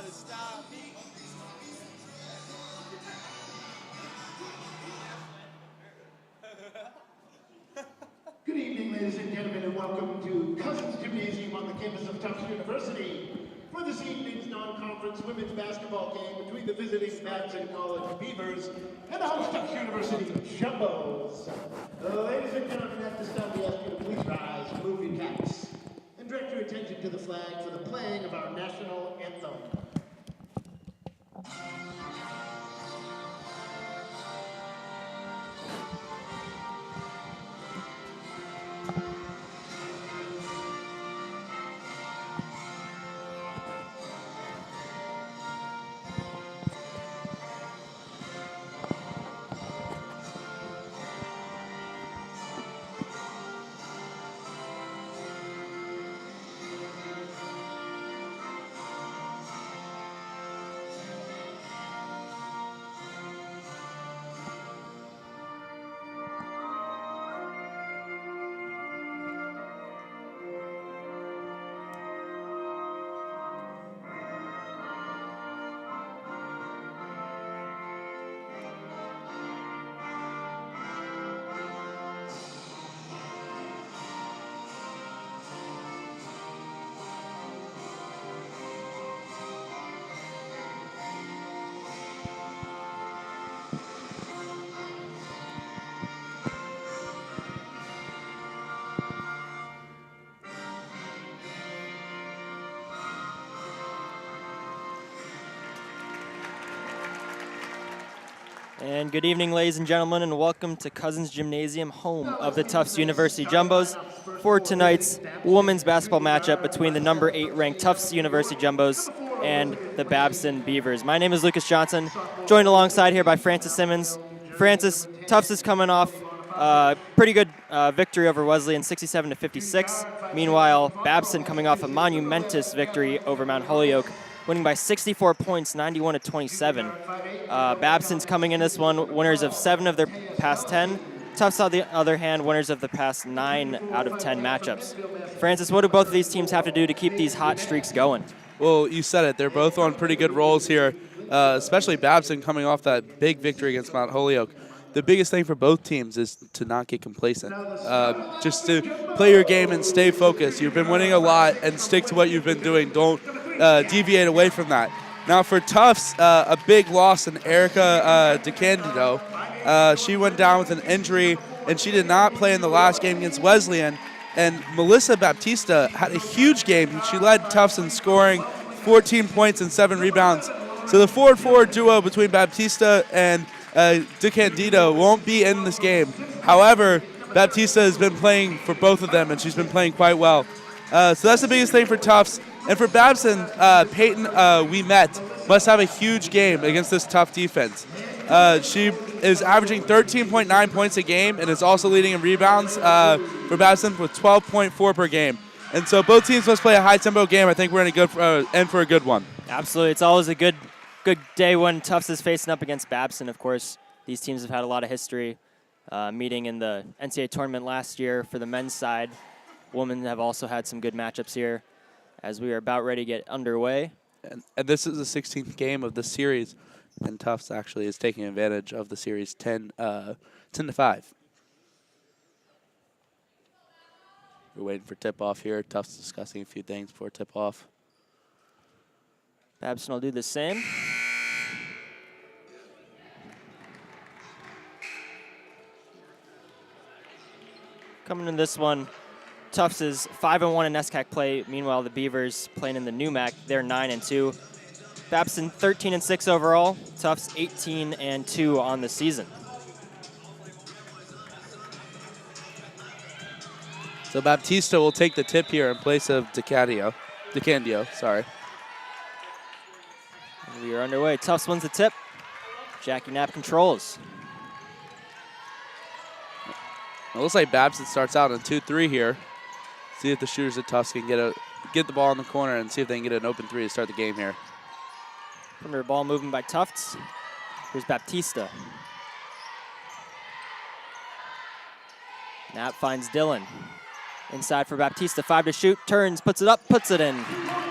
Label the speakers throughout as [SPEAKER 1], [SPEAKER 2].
[SPEAKER 1] Good evening, ladies and gentlemen, and welcome to Cousins Gymnasium on the campus of Tufts University for this evening's non-conference women's basketball game between the visiting Babson College Beavers and the host Tufts University Jumbos. Ladies and gentlemen, at this time we ask you to please rise, move your caps, and direct your attention to the flag for the playing of our national anthem.
[SPEAKER 2] And good evening, ladies and gentlemen, and welcome to Cousins Gymnasium, home of the Tufts University Jumbos, for tonight's women's basketball matchup between the number 8 ranked Tufts University Jumbos and the Babson Beavers. My name is Lucas Johnson, joined alongside here by Francis Simmons. Francis, Tufts is coming off a pretty good victory over Wesleyan, 67-56. Meanwhile, Babson coming off a monumentous victory over Mount Holyoke, winning by 64 points, 91-27. Babson's coming in this one, winners of 7 of their past 10. Tufts, on the other hand, winners of the past 9 out of 10 matchups. Francis, what do both of these teams have to do to keep these hot streaks going?
[SPEAKER 3] Well, you said it. They're both on pretty good rolls here, especially Babson coming off that big victory against Mount Holyoke. The biggest thing for both teams is to not get complacent. Just to play your game and stay focused. You've been winning a lot, and stick to what you've been doing. Don't deviate away from that. Now for Tufts, a big loss in Erica DeCandido. She went down with an injury, and she did not play in the last game against Wesleyan. And Melissa Baptista had a huge game. She led Tufts in scoring 14 points and 7 rebounds. So the forward-forward duo between Baptista and DeCandido won't be in this game. However, Baptista has been playing for both of them, and she's been playing quite well. So that's the biggest thing for Tufts. And for Babson, Peyton must have a huge game against this tough defense. She is averaging 13.9 points a game and is also leading in rebounds for Babson with 12.4 per game. And so both teams must play a high-tempo game. I think we're in for a good one.
[SPEAKER 2] Absolutely. It's always a good day when Tufts is facing up against Babson. Of course, these teams have had a lot of history, meeting in the NCAA tournament last year for the men's side. Women have also had some good matchups here as we are about ready to get underway.
[SPEAKER 3] And this is the 16th game of the series, and Tufts actually is taking advantage of the series 10-5. We're waiting for tip-off here. Tufts discussing a few things before tip-off.
[SPEAKER 2] Babson will do the same. Coming in this one, Tufts is 5-1 in NESCAC play. Meanwhile, the Beavers playing in the NEWMAC, they're 9-2. Babson 13-6 overall. Tufts 18-2 on the season.
[SPEAKER 3] So Baptista will take the tip here in place of DeCandio.
[SPEAKER 2] We are underway. Tufts wins the tip. Jackie Knapp controls.
[SPEAKER 3] It looks like Babson starts out on 2-3 here. See if the shooters at Tufts can get the ball in the corner and see if they can get an open 3 to start the game here.
[SPEAKER 2] Perimeter ball moving by Tufts. Here's Baptista. Knapp finds Dillon. Inside for Baptista, 5 to shoot, turns, puts it up, puts it in.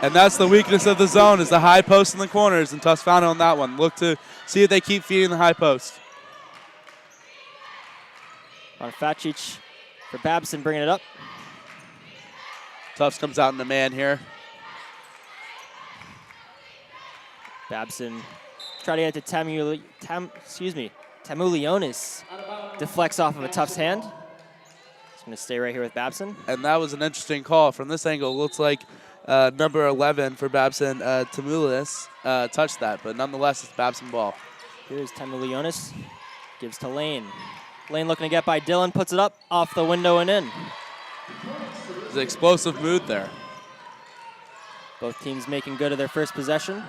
[SPEAKER 3] And that's the weakness of the zone, is the high post in the corners, and Tufts found it on that one. Look to see if they keep feeding the high post.
[SPEAKER 2] On Facic for Babson, bringing it up.
[SPEAKER 3] Tufts comes out in the man here.
[SPEAKER 2] Babson try to get to Tamulionis. Deflects off of a Tufts hand. He's going to stay right here with Babson.
[SPEAKER 3] And that was an interesting call. From this angle, it looks like number 11 for Babson, Tamulionis, touched that. But nonetheless, it's Babson ball.
[SPEAKER 2] Here's Tamulionis. Gives to Lane. Lane looking to get by Dillon. Puts it up off the window and in.
[SPEAKER 3] There's an explosive mood there.
[SPEAKER 2] Both teams making good of their first possession.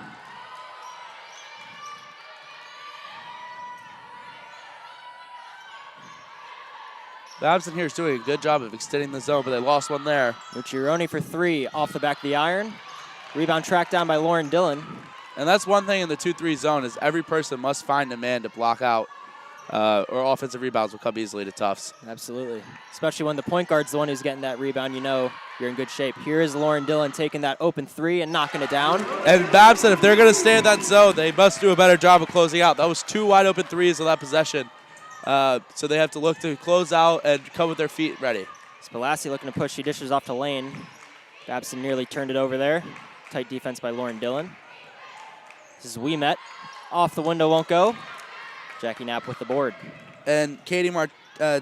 [SPEAKER 3] Babson here is doing a good job of extending the zone, but they lost one there.
[SPEAKER 2] Mucciaroni for 3 off the back of the iron. Rebound tracked down by Lauren Dillon.
[SPEAKER 3] And that's one thing in the 2-3 zone is every person must find a man to block out, or offensive rebounds will come easily to Tufts.
[SPEAKER 2] Absolutely. Especially when the point guard's the one who's getting that rebound, you know you're in good shape. Here is Lauren Dillon taking that open 3 and knocking it down.
[SPEAKER 3] And Babson, if they're going to stay in that zone, they must do a better job of closing out. That was 2 wide open threes of that possession. So they have to look to close out and come with their feet ready.
[SPEAKER 2] Spalassi looking to push. He dishes off to Lane. Babson nearly turned it over there. Tight defense by Lauren Dillon. This is Ouimet. Off the window, won't go. Jackie Knapp with the board.
[SPEAKER 3] And Katie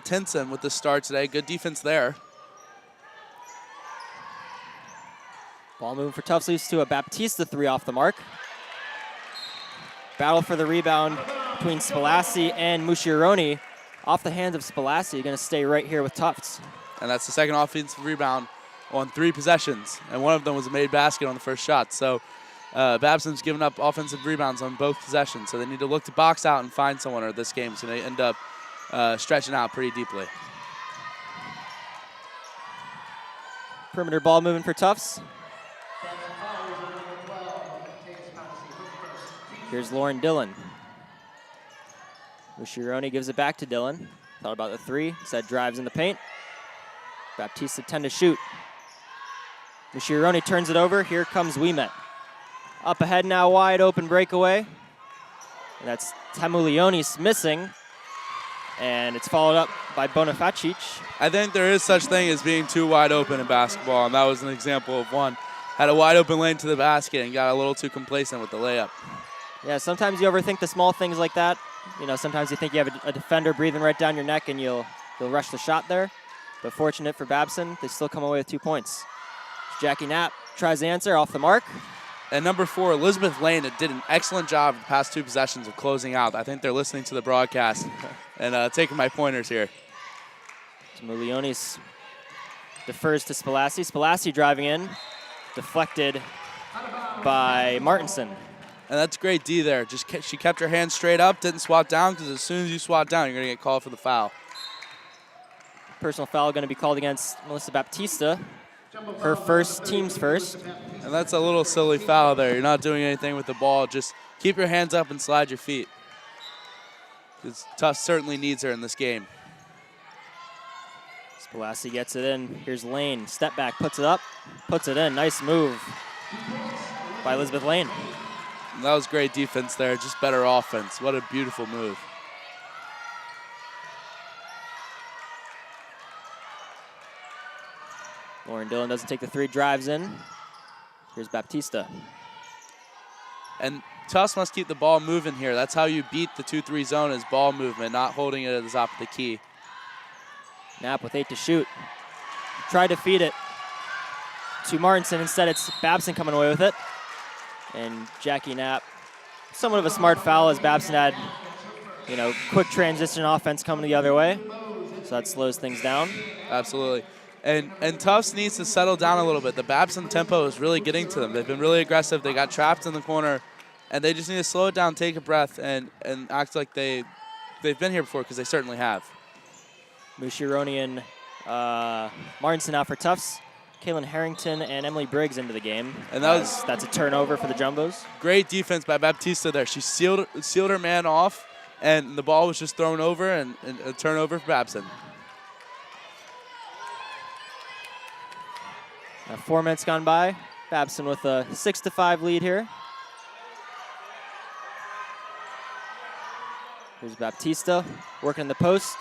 [SPEAKER 3] Tinson with the start today. Good defense there.
[SPEAKER 2] Ball moving for Tufts, leads to a Baptista 3 off the mark. Battle for the rebound between Spalassi and Mucciaroni. Off the hands of Spalassi, going to stay right here with Tufts.
[SPEAKER 3] And that's the second offensive rebound on 3 possessions. And one of them was a made basket on the first shot. So Babson's given up offensive rebounds on both possessions. So they need to look to box out and find someone, or this game's going to end up stretching out pretty deeply.
[SPEAKER 2] Perimeter ball moving for Tufts. Here's Lauren Dillon. Mucciaroni gives it back to Dillon. Thought about the 3, instead drives in the paint. Baptista 10 to shoot. Mucciaroni turns it over. Here comes Ouimet. Up ahead now, wide open breakaway. And that's Tamulionis missing. And it's followed up by Bonifacic.
[SPEAKER 3] I think there is such thing as being too wide open in basketball, and that was an example of one. Had a wide open lane to the basket and got a little too complacent with the layup.
[SPEAKER 2] Yeah, sometimes you overthink the small things like that. You know, sometimes you think you have a defender breathing right down your neck and you'll rush the shot there. But fortunate for Babson, they still come away with 2 points. Jackie Knapp tries the answer off the mark.
[SPEAKER 3] And number 4, Elizabeth Lane, did an excellent job the past 2 possessions of closing out. I think they're listening to the broadcast and taking my pointers here.
[SPEAKER 2] Tamulionis defers to Spalassi. Spalassi driving in, deflected by Martinson.
[SPEAKER 3] And that's great D there. She kept her hands straight up, didn't swat down, because as soon as you swat down, you're going to get called for the foul.
[SPEAKER 2] Personal foul going to be called against Melissa Baptista. Her first, team's first.
[SPEAKER 3] And that's a little silly foul there. You're not doing anything with the ball. Just keep your hands up and slide your feet. Because Tufts certainly needs her in this game.
[SPEAKER 2] Spalassi gets it in. Here's Lane. Step back, puts it up, puts it in. Nice move by Elizabeth Lane.
[SPEAKER 3] And that was great defense there. Just better offense. What a beautiful move.
[SPEAKER 2] Lauren Dillon doesn't take the 3, drives in. Here's Baptista.
[SPEAKER 3] And Tufts must keep the ball moving here. That's how you beat the 2-3 zone, is ball movement, not holding it at the top of the key.
[SPEAKER 2] Knapp with 8 to shoot. Tried to feed it to Martinson. Instead, it's Babson coming away with it. And Jackie Knapp, somewhat of a smart foul as Babson had, quick transition offense coming the other way. So that slows things down.
[SPEAKER 3] Absolutely. And Tufts needs to settle down a little bit. The Babson tempo is really getting to them. They've been really aggressive. They got trapped in the corner, and they just need to slow it down, take a breath, and act like they've been here before, because they certainly have.
[SPEAKER 2] Mucciaroni and Martinson out for Tufts. Kaylin Harrington and Emily Briggs into the game.
[SPEAKER 3] And that's
[SPEAKER 2] a turnover for the Jumbos.
[SPEAKER 3] Great defense by Baptista there. She sealed her man off, and the ball was just thrown over, and a turnover for Babson.
[SPEAKER 2] Now 4 minutes gone by. Babson with a 6-5 lead here. Here's Baptista working the post.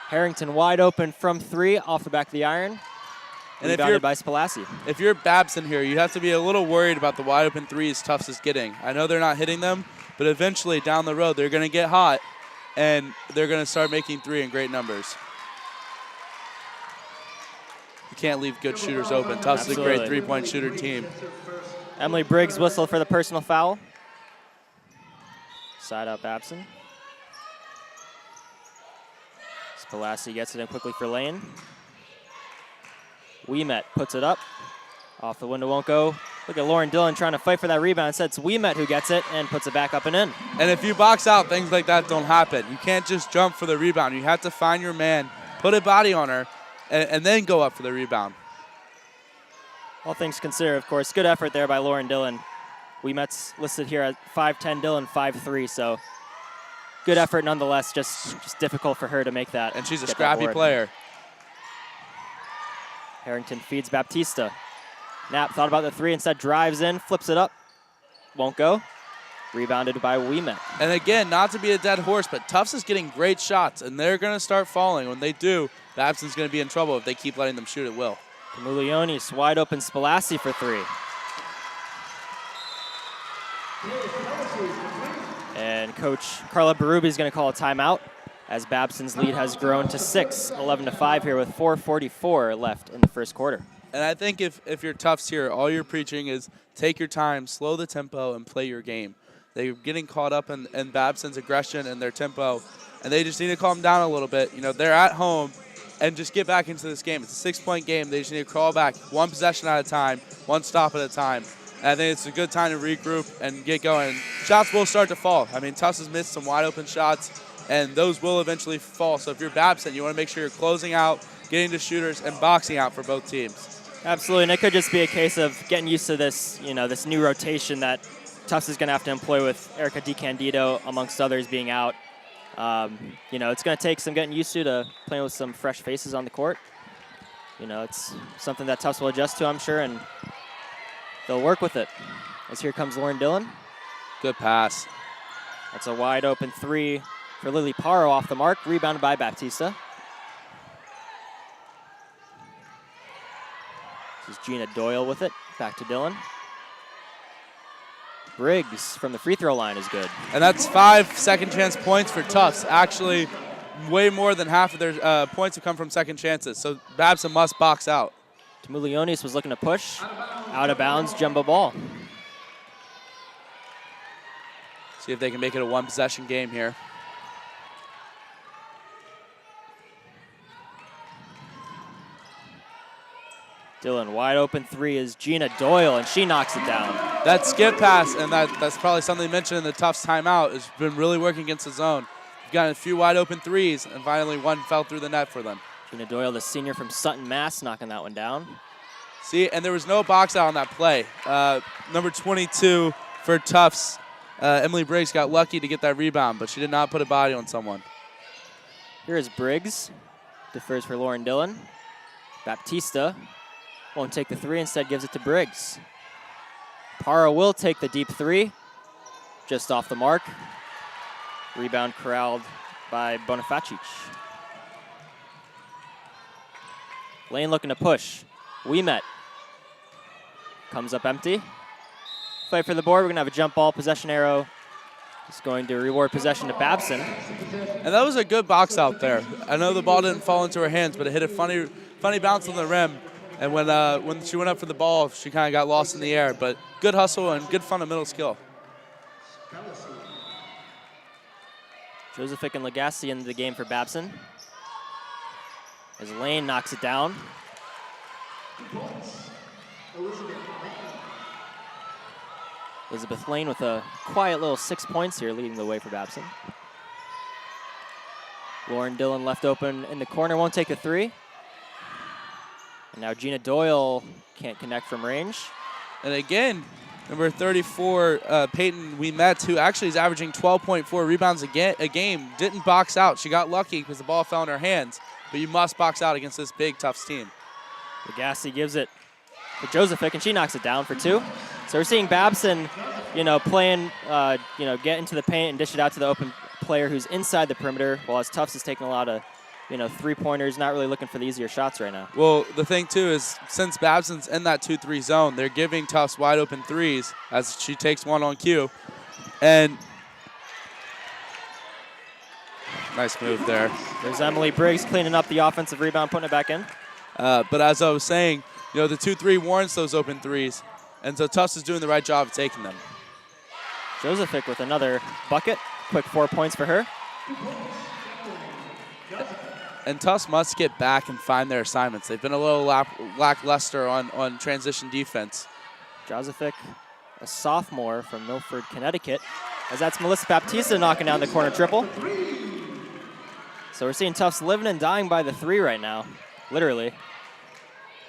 [SPEAKER 2] Harrington wide open from 3 off the back of the iron. And rebounded by Spalassi.
[SPEAKER 3] If you're Babson here, you have to be a little worried about the wide open threes Tufts is getting. I know they're not hitting them, but eventually down the road they're going to get hot, and they're going to start making 3 in great numbers. You can't leave good shooters open. Tufts is a great three-point shooter team.
[SPEAKER 2] Emily Briggs whistled for the personal foul. Side out Babson. Spalassi gets it in quickly for Lane. Ouimet puts it up. Off the window, won't go. Look at Lauren Dillon trying to fight for that rebound. Instead, it's Ouimet who gets it and puts it back up and in.
[SPEAKER 3] And if you box out, things like that don't happen. You can't just jump for the rebound. You have to find your man, put a body on her, and then go up for the rebound.
[SPEAKER 2] All things considered, of course, good effort there by Lauren Dillon. Ouimet's listed here at 5'10", Dillon 5'3", so good effort nonetheless, just difficult for her to make that.
[SPEAKER 3] And she's a scrappy player.
[SPEAKER 2] Harrington feeds Baptista. Knapp thought about the 3, instead drives in, flips it up. Won't go. Rebounded by Ouimet.
[SPEAKER 3] And again, not to be a dead horse, but Tufts is getting great shots, and they're going to start falling. When they do, Babson's going to be in trouble if they keep letting them shoot at will.
[SPEAKER 2] Camulionis wide open, Spalassi for 3. And Coach Carla Berube is going to call a timeout as Babson's lead has grown to 6, 11-5 here with 4:44 left in the first quarter.
[SPEAKER 3] And I think if you're Tufts here, all you're preaching is take your time, slow the tempo, and play your game. They're getting caught up in Babson's aggression and their tempo, and they just need to calm down a little bit. You know, they're at home, and just get back into this game. It's a 6-point game. They just need to crawl back one possession at a time, one stop at a time. And I think it's a good time to regroup and get going. Shots will start to fall. I mean, Tufts has missed some wide open shots, and those will eventually fall. So if you're Babson, you want to make sure you're closing out, getting to shooters, and boxing out for both teams.
[SPEAKER 2] Absolutely, and it could just be a case of getting used to this, this new rotation that Tufts is going to have to employ with Erica DiCandido, amongst others, being out. It's going to take some getting used to playing with some fresh faces on the court. It's something that Tufts will adjust to, I'm sure, and they'll work with it. As here comes Lauren Dillon.
[SPEAKER 3] Good pass.
[SPEAKER 2] That's a wide open 3 for Lily Paro off the mark, rebounded by Baptista. This is Gina Doyle with it. Back to Dillon. Briggs from the free throw line is good.
[SPEAKER 3] And that's 5 second chance points for Tufts. Actually, way more than half of their points have come from second chances. So Babson must box out.
[SPEAKER 2] Tamulionis was looking to push. Out of bounds, jumbo ball.
[SPEAKER 3] See if they can make it a one-possession game here.
[SPEAKER 2] Dillon, wide open 3 is Gina Doyle, and she knocks it down.
[SPEAKER 3] That skip pass, and that's probably something mentioned in the Tufts timeout, has been really working against the zone. You've got a few wide open 3s, and finally one fell through the net for them.
[SPEAKER 2] Gina Doyle, the senior from Sutton, Mass, knocking that one down.
[SPEAKER 3] See, and there was no box out on that play. Number 22 for Tufts, Emily Briggs got lucky to get that rebound, but she did not put a body on someone.
[SPEAKER 2] Here is Briggs, defers for Lauren Dillon. Baptista won't take the 3, instead gives it to Briggs. Paro will take the deep 3, just off the mark. Rebound corralled by Bonifacic. Lane looking to push. Ouimet comes up empty. Fight for the board. We're going to have a jump ball, possession arrow. It's going to reward possession to Babson.
[SPEAKER 3] And that was a good box out there. I know the ball didn't fall into her hands, but it hit a funny bounce on the rim. And when she went up for the ball, she kind of got lost in the air. But good hustle and good fundamental skill.
[SPEAKER 2] Josephic and Legassi into the game for Babson. As Lane knocks it down. Elizabeth Lane with a quiet little 6 points here, leading the way for Babson. Lauren Dillon left open in the corner, won't take the 3. And now Gina Doyle can't connect from range.
[SPEAKER 3] And again, number 34, Peyton Ouimet, who actually is averaging 12.4 rebounds a game, didn't box out. She got lucky because the ball fell in her hands, but you must box out against this big Tufts team.
[SPEAKER 2] Legassi gives it. to Josephic, and she knocks it down for 2. So we're seeing Babson, playing, get into the paint and dish it out to the open player who's inside the perimeter, while as Tufts is taking a lot of, 3-pointers, not really looking for the easier shots right now.
[SPEAKER 3] Well, the thing, too, is since Babson's in that 2-3 zone, they're giving Tufts wide open threes as she takes one on cue. And nice move there.
[SPEAKER 2] There's Emily Briggs cleaning up the offensive rebound, putting it back in.
[SPEAKER 3] But as I was saying, the 2-3 warrants those open threes. And so Tufts is doing the right job of taking them.
[SPEAKER 2] Josephic with another bucket. Quick 4 points for her.
[SPEAKER 3] And Tufts must get back and find their assignments. They've been a little lackluster on transition defense.
[SPEAKER 2] Josephic, a sophomore from Milford, Connecticut, as that's Melissa Baptista knocking down the corner triple. So we're seeing Tufts living and dying by the 3 right now, literally.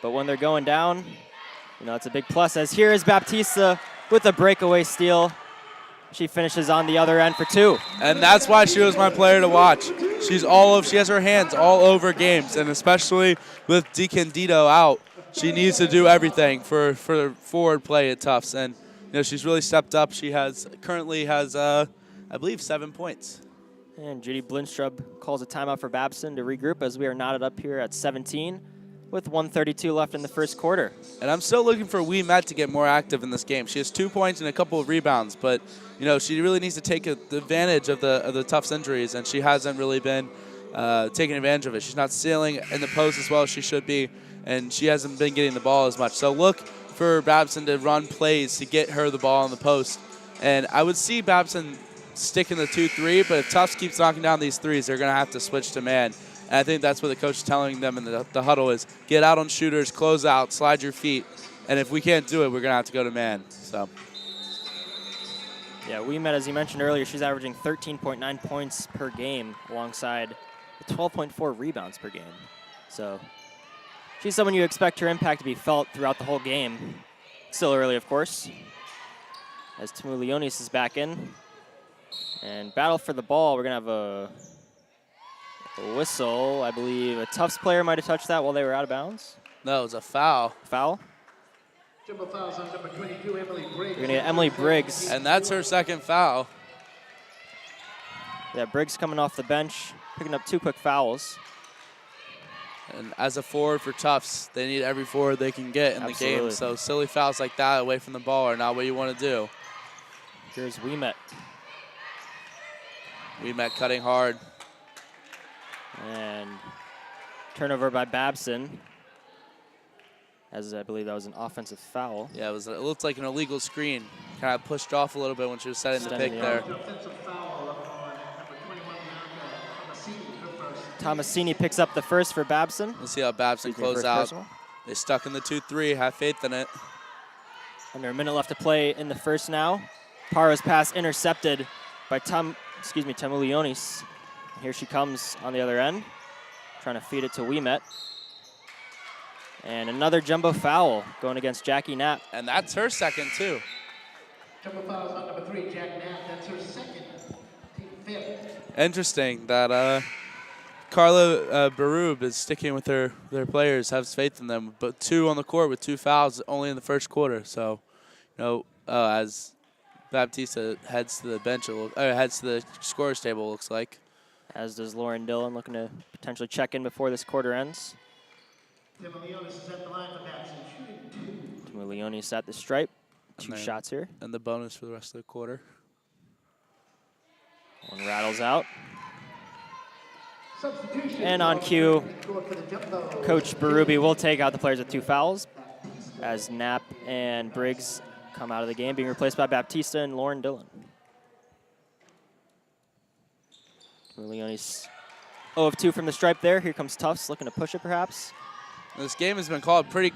[SPEAKER 2] But when they're going down, it's a big plus, as here is Baptista with a breakaway steal. She finishes on the other end for 2.
[SPEAKER 3] And that's why she was my player to watch. She has her hands all over games, and especially with DeCandido out, she needs to do everything for forward play at Tufts. And she's really stepped up. She currently has I believe 7 points.
[SPEAKER 2] And Judy Blindstrub calls a timeout for Babson to regroup, as we are knotted up here at 17 with 1:32 left in the first quarter.
[SPEAKER 3] And I'm still looking for Wee Met to get more active in this game. She has 2 points and a couple of rebounds, but she really needs to take advantage of the Tufts injuries, and she hasn't really been taking advantage of it. She's not stealing in the post as well as she should be, and she hasn't been getting the ball as much. So look for Babson to run plays to get her the ball on the post. And I would see Babson stick in the 2-3, but if Tufts keeps knocking down these threes, they're going to have to switch to man. And I think that's what the coach is telling them in the huddle is, get out on shooters, close out, slide your feet. And if we can't do it, we're going to have to go to man. So.
[SPEAKER 2] Yeah, Wee Met, as you mentioned earlier, she's averaging 13.9 points per game alongside 12.4 rebounds per game. So she's someone you expect her impact to be felt throughout the whole game. Still early, of course, as Tamu-Leonis is back in. And battle for the ball, we're going to have a whistle. I believe a Tufts player might have touched that while they were out of bounds.
[SPEAKER 3] No, it was a foul.
[SPEAKER 2] Foul?
[SPEAKER 1] Jumbo fouls on number 22, Emily Briggs.
[SPEAKER 2] We're going to get Emily Briggs.
[SPEAKER 3] And that's her second foul.
[SPEAKER 2] Yeah, Briggs coming off the bench, picking up 2 quick fouls.
[SPEAKER 3] And as a forward for Tufts, they need every forward they can get in the game. So silly fouls like that away from the ball are not what you want to do.
[SPEAKER 2] Here's Wee Met.
[SPEAKER 3] Wee Met cutting hard.
[SPEAKER 2] And turnover by Babson, as I believe that was an offensive foul.
[SPEAKER 3] Yeah, it looked like an illegal screen. Kind of pushed off a little bit when she was setting the pick there.
[SPEAKER 2] Tomasini picks up the first for Babson.
[SPEAKER 3] Let's see how Babson close out. They stuck in the 2-3, have faith in it.
[SPEAKER 2] Under a minute left to play in the first now. Paro's pass intercepted by Tamu-Leonis. Here she comes on the other end, trying to feed it to Wee Met. And another jumbo foul going against Jackie Knapp.
[SPEAKER 3] And that's her second, too.
[SPEAKER 1] Jumbo fouls on number 3, Jack Knapp. That's her second. Team 5th.
[SPEAKER 3] Interesting that Carla Barub is sticking with their players, has faith in them, but 2 on the court with 2 fouls only in the first quarter. So, as Baptista heads to the bench, heads to the scorer's table, looks like.
[SPEAKER 2] As does Lauren Dillon, looking to potentially check in before this quarter ends.
[SPEAKER 1] Tamu-Leonis is at the line for Babson, shooting 2.
[SPEAKER 2] Tamu-Leonis at the stripe. 2 shots here.
[SPEAKER 3] And the bonus for the rest of the quarter.
[SPEAKER 2] One rattles out.
[SPEAKER 1] Substitution.
[SPEAKER 2] And on cue, Coach Berube will take out the players with 2 fouls, as Knapp and Briggs come out of the game, being replaced by Baptista and Lauren Dillon. Leonis 0 of 2 from the stripe there. Here comes Tufts, looking to push it perhaps.
[SPEAKER 3] This game has been called pretty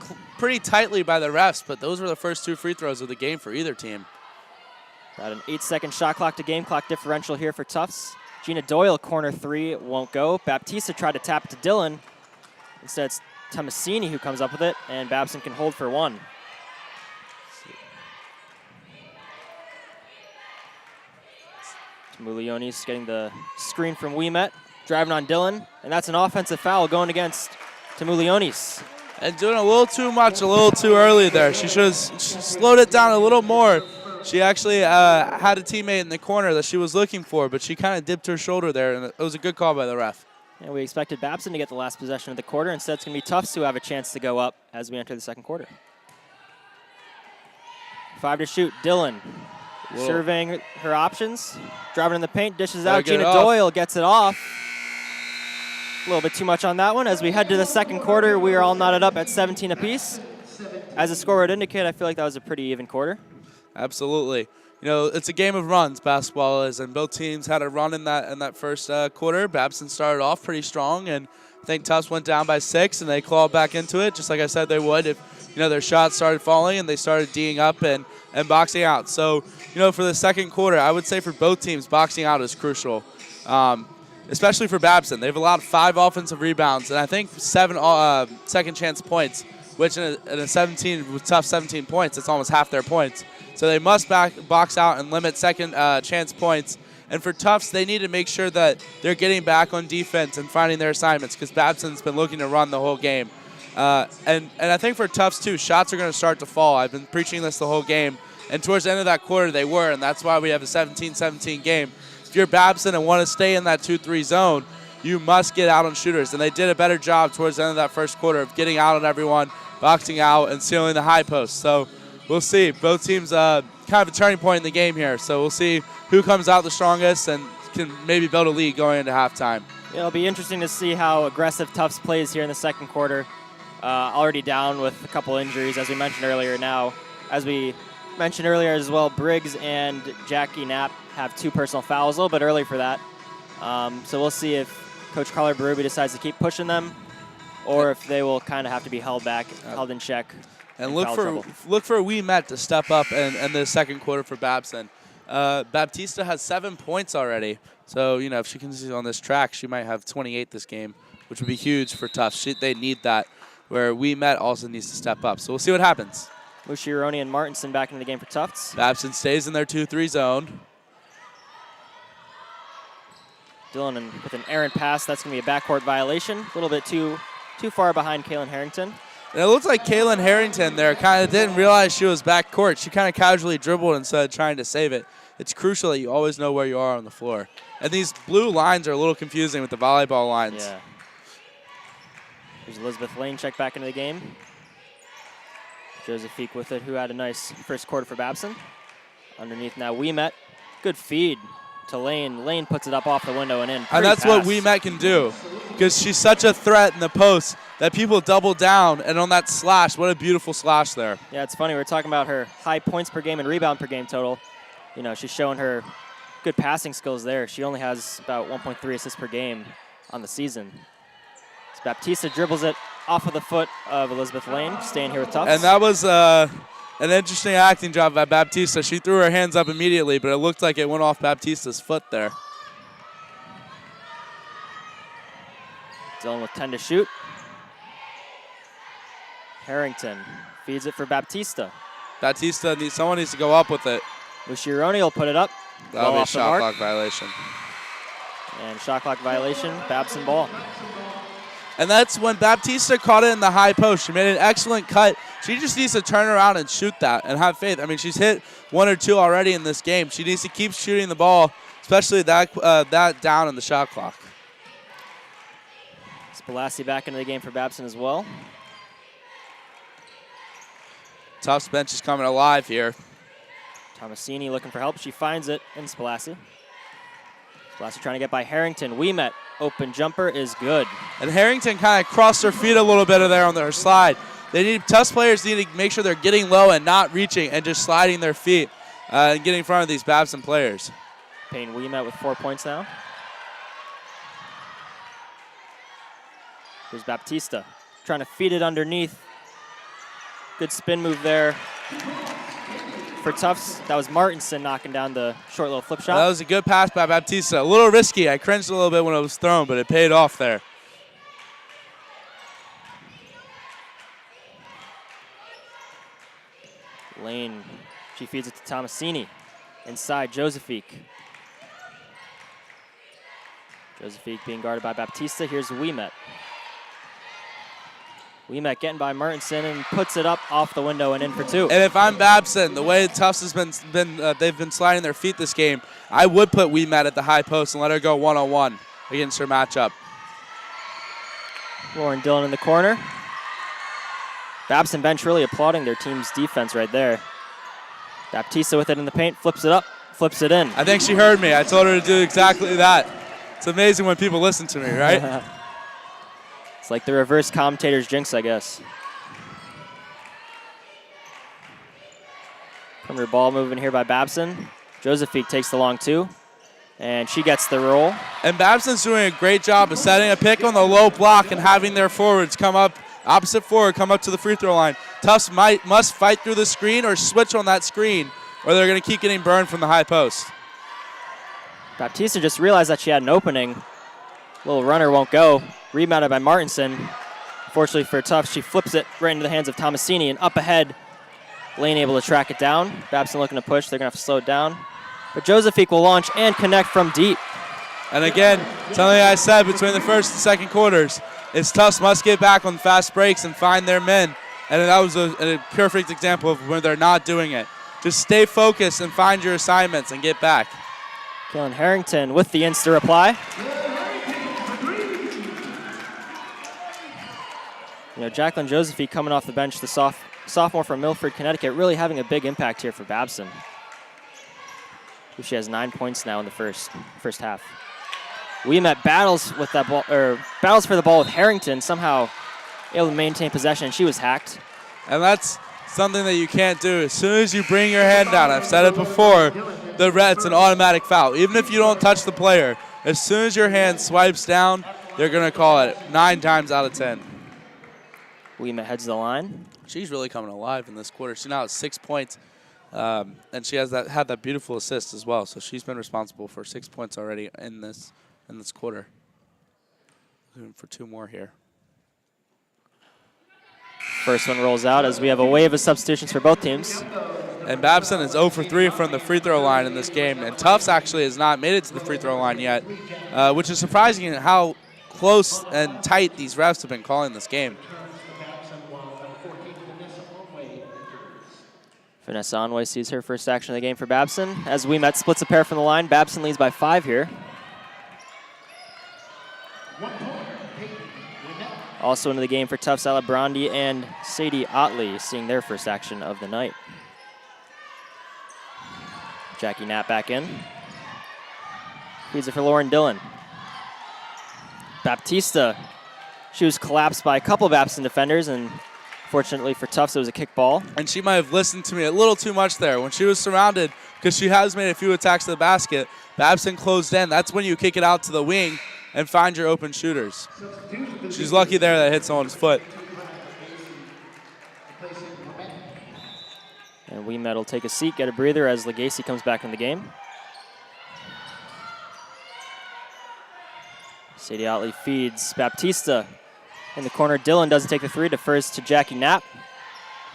[SPEAKER 3] tightly by the refs, but those were the first 2 free throws of the game for either team.
[SPEAKER 2] Got an 8-second shot clock to game clock differential here for Tufts. Gina Doyle, corner 3, won't go. Baptista tried to tap it to Dillon. Instead, it's Tomasini who comes up with it, and Babson can hold for 1. Tamu-Leonis getting the screen from Wee Met, driving on Dillon, and that's an offensive foul going against Tamu-Leonis.
[SPEAKER 3] And doing a little too much, a little too early there. She should have slowed it down a little more. She actually had a teammate in the corner that she was looking for, but she kind of dipped her shoulder there, and it was a good call by the ref.
[SPEAKER 2] And we expected Babson to get the last possession of the quarter. Instead, it's going to be Tufts who have a chance to go up as we enter the second quarter. 5 to shoot. Dylan surveying her options. Driving in the paint, dishes out. Gina Doyle gets it off. A little bit too much on that one. As we head to the second quarter, we are all knotted up at 17 apiece. As the score would indicate, I feel like that was a pretty even quarter.
[SPEAKER 3] Absolutely. You know, it's a game of runs, basketball is, and both teams had a run in that first quarter. Babson started off pretty strong, and I think Tufts went down by 6, and they clawed back into it, just like I said they would if, you know, their shots started falling and they started D'ing up and boxing out. So, you know, for the second quarter, I would say for both teams, boxing out is crucial, especially for Babson. They've allowed 5 offensive rebounds, and I think 7 second chance points, which in a 17 with Tufts 17 points, it's almost half their points. So they must box out and limit second chance points. And for Tufts, they need to make sure that they're getting back on defense and finding their assignments because Babson's been looking to run the whole game. And I think for Tufts, too, shots are going to start to fall. I've been preaching this the whole game. And towards the end of that quarter, they were, and that's why we have a 17-17 game. If you're Babson and want to stay in that 2-3 zone, you must get out on shooters. And they did a better job towards the end of that first quarter of getting out on everyone, boxing out, and sealing the high post. So we'll see. Both teams kind of a turning point in the game here. So we'll see who comes out the strongest and can maybe build a lead going into halftime.
[SPEAKER 2] It'll be interesting to see how aggressive Tufts plays here in the second quarter. Already down with a couple injuries, as we mentioned earlier. Now, as we mentioned earlier as well, Briggs and Jackie Knapp have 2 personal fouls, a little bit early for that. So we'll see if Coach Carla Berube decides to keep pushing them or if they will kind of have to be held back, held in check.
[SPEAKER 3] And look for Wee Met to step up in the second quarter for Babson. Baptista has 7 points already. So, you know, if she continues on this track, she might have 28 this game, which would be huge for Tufts. They need that, where Wee Met also needs to step up. So we'll see what happens.
[SPEAKER 2] Musciaroni and Martinson back into the game for Tufts.
[SPEAKER 3] Babson stays in their 2-3 zone.
[SPEAKER 2] Dylan with an errant pass. That's going to be a backcourt violation. A little bit too far behind Kaylin Harrington.
[SPEAKER 3] And it looks like Kaylin Harrington there kind of didn't realize she was backcourt. She kind of casually dribbled instead of trying to save it. It's crucial that you always know where you are on the floor. And these blue lines are a little confusing with the volleyball lines.
[SPEAKER 2] Yeah. There's Elizabeth Lane check back into the game. Josephine with it, who had a nice first quarter for Babson. Underneath now, Wee Met. Good feed to Lane. Lane puts it up off the window and in.
[SPEAKER 3] And that's what Wee Met can do, because she's such a threat in the post that people double down, and on that slash, what a beautiful slash there.
[SPEAKER 2] Yeah, it's funny. We're talking about her high points per game and rebound per game total. You know, she's showing her good passing skills there. She only has about 1.3 assists per game on the season. So Baptista dribbles it off of the foot of Elizabeth Lane, staying here with Tufts.
[SPEAKER 3] And that was an interesting acting job by Baptista. She threw her hands up immediately, but it looked like it went off Baptista's foot there.
[SPEAKER 2] Dylan with 10 to shoot. Harrington feeds it for Baptista.
[SPEAKER 3] Someone needs to go up with it.
[SPEAKER 2] Musciaroni will put it up.
[SPEAKER 3] That'll be a shot clock violation.
[SPEAKER 2] And shot clock violation, Babson ball.
[SPEAKER 3] And that's when Baptista caught it in the high post. She made an excellent cut. She just needs to turn around and shoot that and have faith. I mean, she's hit 1 or 2 already in this game. She needs to keep shooting the ball, especially that down in the shot clock.
[SPEAKER 2] Spalassi back into the game for Babson as well.
[SPEAKER 3] Tufts bench is coming alive here.
[SPEAKER 2] Tomasini looking for help. She finds it in Spalassi. Spalassi trying to get by Harrington. Wee Met. Open jumper is good. And
[SPEAKER 3] Harrington kind of crossed her feet a little bit there on their slide. Tufts players need to make sure they're getting low and not reaching and just sliding their feet and getting in front of these Babson players.
[SPEAKER 2] Payne Wee Met with 4 points now. Here's Baptista trying to feed it underneath. Good spin move there for Tufts. That was Martinson knocking down the short little flip shot.
[SPEAKER 3] That was a good pass by Baptista. A little risky. I cringed a little bit when it was thrown, but it paid off there.
[SPEAKER 2] Lane, she feeds it to Tomasini. Inside, Josephine. Josephine being guarded by Baptista. Here's Wee Met. Ouimet getting by Martinson and puts it up off the window and in for 2.
[SPEAKER 3] And if I'm Babson, the way Tufts has they've been sliding their feet this game, I would put Ouimet at the high post and let her go one-on-one against her matchup.
[SPEAKER 2] Lauren Dillon in the corner. Babson bench really applauding their team's defense right there. Baptista with it in the paint, flips it up, flips it in.
[SPEAKER 3] I think she heard me. I told her to do exactly that. It's amazing when people listen to me, right?
[SPEAKER 2] It's like the reverse commentator's jinx, I guess. Premier ball moving here by Babson. Josephine takes the long 2, and she gets the roll.
[SPEAKER 3] And Babson's doing a great job of setting a pick on the low block and having their forwards come up, opposite forward, come up to the free throw line. Tufts must fight through the screen or switch on that screen, or they're going to keep getting burned from the high post.
[SPEAKER 2] Baptista just realized that she had an opening. Little runner won't go. Rebounded by Martinson. Fortunately for Tufts, she flips it right into the hands of Tomasini, and up ahead, Lane able to track it down. Babson looking to push. They're going to have to slow it down. But Josephine will launch and connect from deep.
[SPEAKER 3] And again, something I said between the first and second quarters is Tufts must get back on fast breaks and find their men. And that was a perfect example of when they're not doing it. Just stay focused and find your assignments and get back.
[SPEAKER 2] Kaylin Harrington with the insta reply. You know, Jacqueline Josephine coming off the bench, the sophomore from Milford, Connecticut, really having a big impact here for Babson. She has 9 points now in the first half. Ouimet battles with that ball, or battles for the ball with Harrington, somehow able to maintain possession. She was hacked.
[SPEAKER 3] And that's something that you can't do. As soon as you bring your hand down, I've said it before, it's an automatic foul. Even if you don't touch the player, as soon as your hand swipes down, they're going to call it 9 times out of 10.
[SPEAKER 2] Ouimet heads to the line.
[SPEAKER 3] She's really coming alive in this quarter. She now has 6 points, and she has had that beautiful assist as well. So she's been responsible for 6 points already in this quarter. Looking for 2 more here.
[SPEAKER 2] First one rolls out as we have a wave of substitutions for both teams.
[SPEAKER 3] And Babson is 0 for 3 from the free throw line in this game. And Tufts actually has not made it to the free throw line yet, which is surprising in how close and tight these refs have been calling this game.
[SPEAKER 2] Vanessa Onway sees her first action of the game for Babson. As Ouimet splits a pair from the line, Babson leads by 5 here. Also into the game for Tufts, Ella Brandi and Sadie Otley, seeing their first action of the night. Jackie Knapp back in. Feeds it for Lauren Dillon. Baptista, she was collapsed by a couple of Babson defenders, and fortunately for Tufts, it was a kick ball.
[SPEAKER 3] And she might have listened to me a little too much there. When she was surrounded, because she has made a few attacks to the basket, Babson closed in. That's when you kick it out to the wing and find your open shooters. She's lucky there that hit someone's foot.
[SPEAKER 2] And Ouimet will take a seat, get a breather as Legacy comes back in the game. Sadie Otley feeds Baptista in the corner. Dillon doesn't take the 3, defers to Jackie Knapp.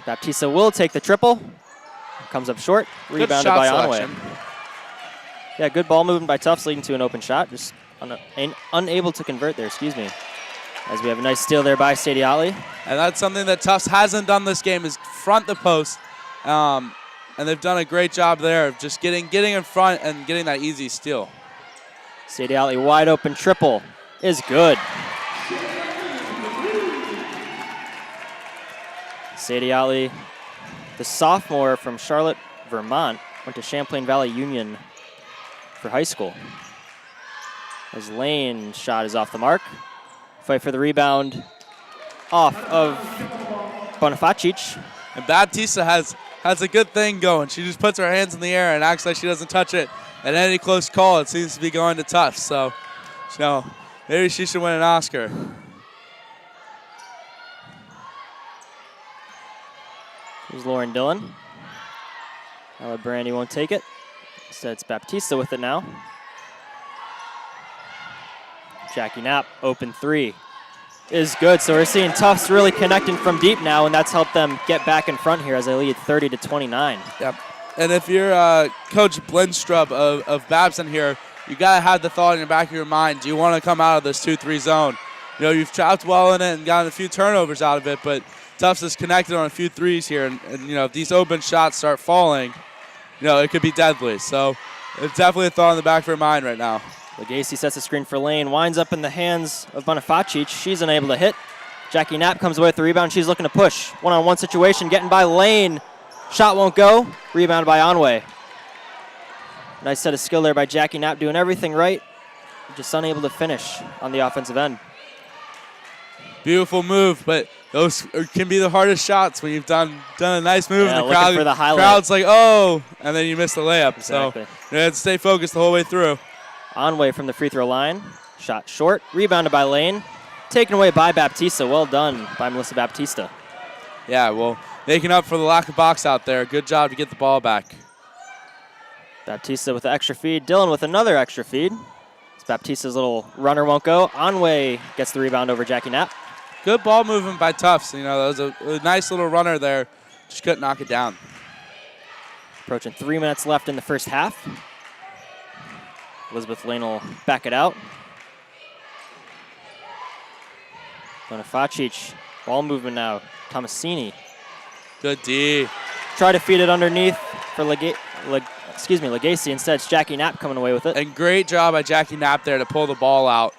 [SPEAKER 2] Baptista will take the triple. Comes up short, rebounded by Onway. Yeah, good ball movement by Tufts, leading to an open shot. Just unable to convert there, excuse me. As we have a nice steal there by Sadie Otley.
[SPEAKER 3] And that's something that Tufts hasn't done this game, is front the post. And they've done a great job there of just getting in front and getting that easy steal.
[SPEAKER 2] Sadie Otley wide open triple is good. Sadie Otley, the sophomore from Charlotte, Vermont, went to Champlain Valley Union for high school. As Lane's shot is off the mark. Fight for the rebound off of Bonifacic.
[SPEAKER 3] And Baptista has a good thing going. She just puts her hands in the air and acts like she doesn't touch it. At any close call, it seems to be going to Tufts. So, maybe she should win an Oscar.
[SPEAKER 2] Here's Lauren Dillon. Ella Brandy won't take it. Instead, it's Baptista with it now. Jackie Knapp, open 3 is good. So we're seeing Tufts really connecting from deep now, and that's helped them get back in front here as they lead 30-29.
[SPEAKER 3] Yep. And if you're Coach Blindstrup of Babson here, you got to have the thought in the back of your mind, do you want to come out of this 2-3 zone? you've trapped well in it and gotten a few turnovers out of it, but Tufts is connected on a few threes here, and if these open shots start falling, it could be deadly. So it's definitely a thought in the back of her mind right now.
[SPEAKER 2] Legacy sets the screen for Lane, winds up in the hands of Bonifacic. She's unable to hit. Jackie Knapp comes away with the rebound. She's looking to push. One-on-one situation, getting by Lane. Shot won't go. Rebounded by Onway. Nice set of skill there by Jackie Knapp, doing everything right. Just unable to finish on the offensive end.
[SPEAKER 3] Beautiful move, but those can be the hardest shots when you've done a nice move.
[SPEAKER 2] Yeah,
[SPEAKER 3] and the
[SPEAKER 2] for the highlight.
[SPEAKER 3] crowd's like, oh, and then you miss the layup.
[SPEAKER 2] Exactly.
[SPEAKER 3] So you have to stay focused the whole way through.
[SPEAKER 2] Onway from the free throw line. Shot short. Rebounded by Lane. Taken away by Baptista. Well done by Melissa Baptista.
[SPEAKER 3] Yeah, well, making up for the lack of box out there. Good job to get the ball back.
[SPEAKER 2] Baptista with the extra feed. Dylan with another extra feed. Baptista's little runner won't go. Onway gets the rebound over Jackie Knapp.
[SPEAKER 3] Good ball movement by Tufts. That was a nice little runner there. Just couldn't knock it down.
[SPEAKER 2] Approaching 3 minutes left in the first half. Elizabeth Lane will back it out. Bonifacic, ball movement now. Tomasini.
[SPEAKER 3] Good D.
[SPEAKER 2] Try to feed it underneath for Legacy. Instead, it's Jackie Knapp coming away with it.
[SPEAKER 3] And great job by Jackie Knapp there to pull the ball out.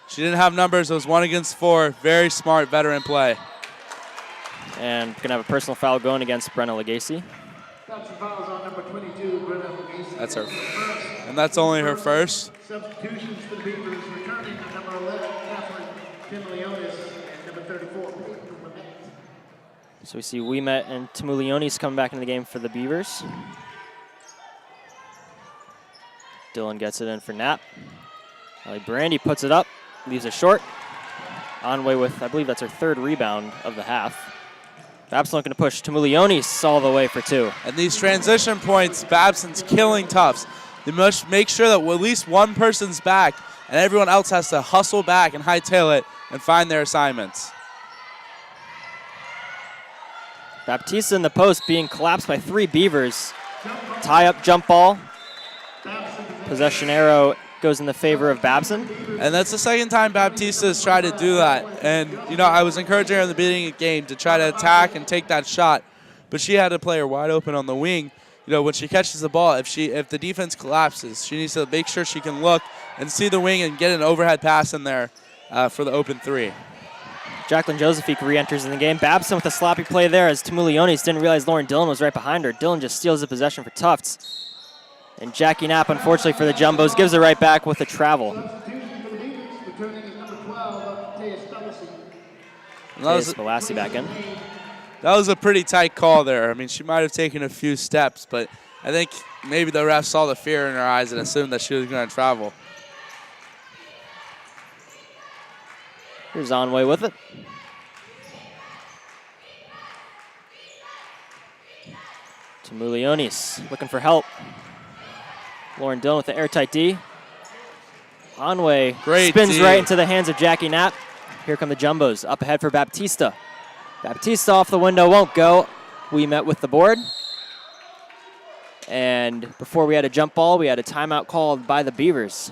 [SPEAKER 3] She didn't have numbers. It was 1 against 4. Very smart veteran play.
[SPEAKER 2] And going to have a personal foul going against Brenna Legacy.
[SPEAKER 1] That's fouls on number 22, Brenna Legacy.
[SPEAKER 3] That's her. And that's only her first.
[SPEAKER 1] Substitutions for the Beavers, returning to number 11, Catherine Timleonis, and number 34, Peyton Lamette.
[SPEAKER 2] So we see Ouimet and Timulionis coming back into the game for the Beavers. Dylan gets it in for Knapp. Brandy puts it up, leaves it short. Onway with, I believe that's her third rebound of the half. Babson looking to push. Timulionis all the way for 2.
[SPEAKER 3] And these transition points, Babson's killing Tufts. They must make sure that at least one person's back and everyone else has to hustle back and hightail it and find their assignments.
[SPEAKER 2] Baptista in the post being collapsed by 3 Beavers. Tie up jump ball. Possession arrow goes in the favor of Babson.
[SPEAKER 3] And that's the second time Baptista has tried to do that. And, I was encouraging her in the beginning of the game to try to attack and take that shot. But she had a player wide open on the wing. When she catches the ball, if the defense collapses, she needs to make sure she can look and see the wing and get an overhead pass in there for the open 3.
[SPEAKER 2] Jacqueline Josephique re-enters in the game. Babson with a sloppy play there as Timulionis didn't realize Lauren Dillon was right behind her. Dillon just steals the possession for Tufts. And Jackie Knapp, unfortunately for the Jumbos, gives it right back with a travel. Balassi back in.
[SPEAKER 3] That was a pretty tight call there. I mean, she might have taken a few steps, but I think maybe the ref saw the fear in her eyes and assumed that she was going to travel.
[SPEAKER 2] Here's Onway with it. Timulionis looking for help. Lauren Dillon with the airtight D. Onway spins
[SPEAKER 3] D.
[SPEAKER 2] right into the hands of Jackie Knapp. Here come the Jumbos. Up ahead for Baptista. Baptista off the window, won't go. Ouimet with the board. And before we had a jump ball, we had a timeout called by the Beavers.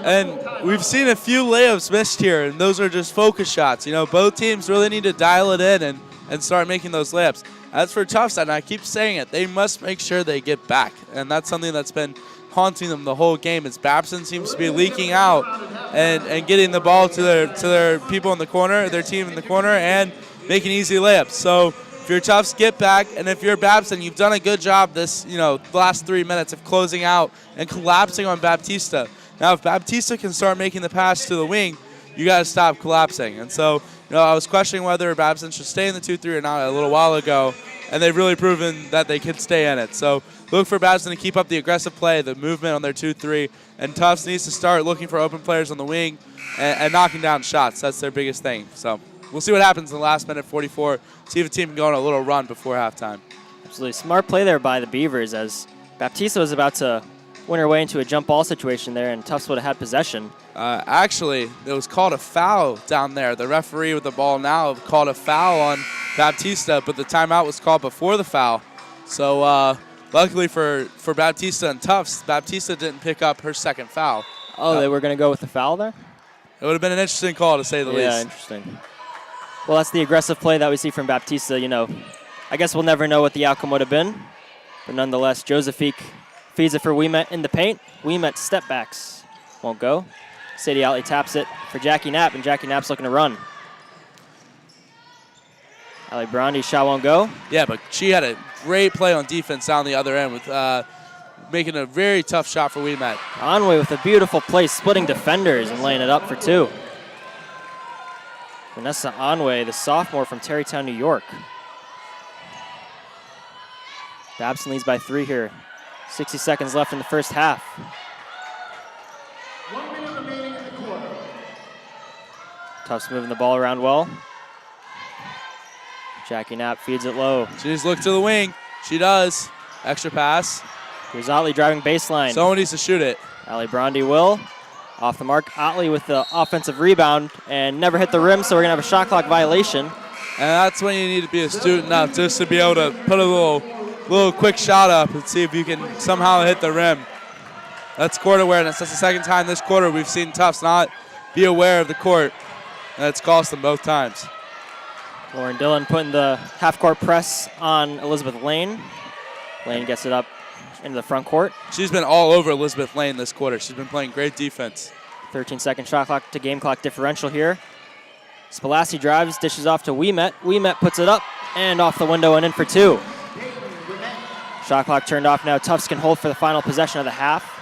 [SPEAKER 3] And we've seen a few layups missed here, and those are just focus shots. Both teams really need to dial it in and start making those layups. As for Tufts, and I keep saying it, they must make sure they get back. And that's something that's been haunting them the whole game. Is Babson seems to be leaking out and getting the ball to their people in the corner, their team in the corner, and making easy layups. So if you're Tufts, get back. And if you're Babson, you've done a good job the last 3 minutes of closing out and collapsing on Baptista. Now, if Baptista can start making the pass to the wing, you got to stop collapsing. And so, I was questioning whether Babson should stay in the 2-3 or not a little while ago, and they've really proven that they can stay in it. So look for Babson to keep up the aggressive play, the movement on their 2-3, and Tufts needs to start looking for open players on the wing and knocking down shots. That's their biggest thing. So we'll see what happens in the last minute, 44, see if the team can go on a little run before halftime.
[SPEAKER 2] Absolutely smart play there by the Beavers as Baptista was about to win her way into a jump ball situation there, and Tufts would have had possession.
[SPEAKER 3] Actually, it was called a foul down there. The referee with the ball now called a foul on Baptista, but the timeout was called before the foul. So luckily for Baptista and Tufts, Baptista didn't pick up her second foul.
[SPEAKER 2] Oh, they were going to go with the foul there?
[SPEAKER 3] It would have been an interesting call, to say the least.
[SPEAKER 2] Yeah, interesting. Well, that's the aggressive play that we see from Baptista. You know, I guess we'll never know what the outcome would have been. But nonetheless, Josephique feeds it for Ouimet in the paint. Ouimet step backs. Won't go. Sadie Outley taps it for Jackie Knapp, and Jackie Knapp's looking to run. Ali Brandi shot won't go.
[SPEAKER 3] Yeah, but she had a great play on defense down the other end with making a very tough shot for Ouimet.
[SPEAKER 2] Onway with a beautiful play, splitting defenders and laying it up for two. Vanessa Onway, the sophomore from Tarrytown, New York. Babson leads by 3 here. 60 seconds left in the first half.
[SPEAKER 1] 1 minute remaining in the quarter.
[SPEAKER 2] Tufts moving the ball around well. Jackie Knapp feeds it low.
[SPEAKER 3] She just looked to the wing. She does. Extra pass.
[SPEAKER 2] Here's Otley driving baseline.
[SPEAKER 3] Someone needs to shoot it.
[SPEAKER 2] Ali Brandi will. Off the mark. Otley with the offensive rebound and never hit the rim, so we're going to have a shot clock violation.
[SPEAKER 3] And that's when you need to be astute enough just to be able to put a little quick shot up and see if you can somehow hit the rim. That's court awareness. That's the second time this quarter we've seen Tufts not be aware of the court. And it's cost them both times.
[SPEAKER 2] Lauren Dillon putting the half-court press on Elizabeth Lane. Lane gets it up into the front court.
[SPEAKER 3] She's been all over Elizabeth Lane this quarter. She's been playing great defense.
[SPEAKER 2] 13-second shot clock to game clock differential here. Spalassi drives, dishes off to Ouimet. Ouimet puts it up and off the window and in for 2. Shot clock turned off now. Tufts can hold for the final possession of the half.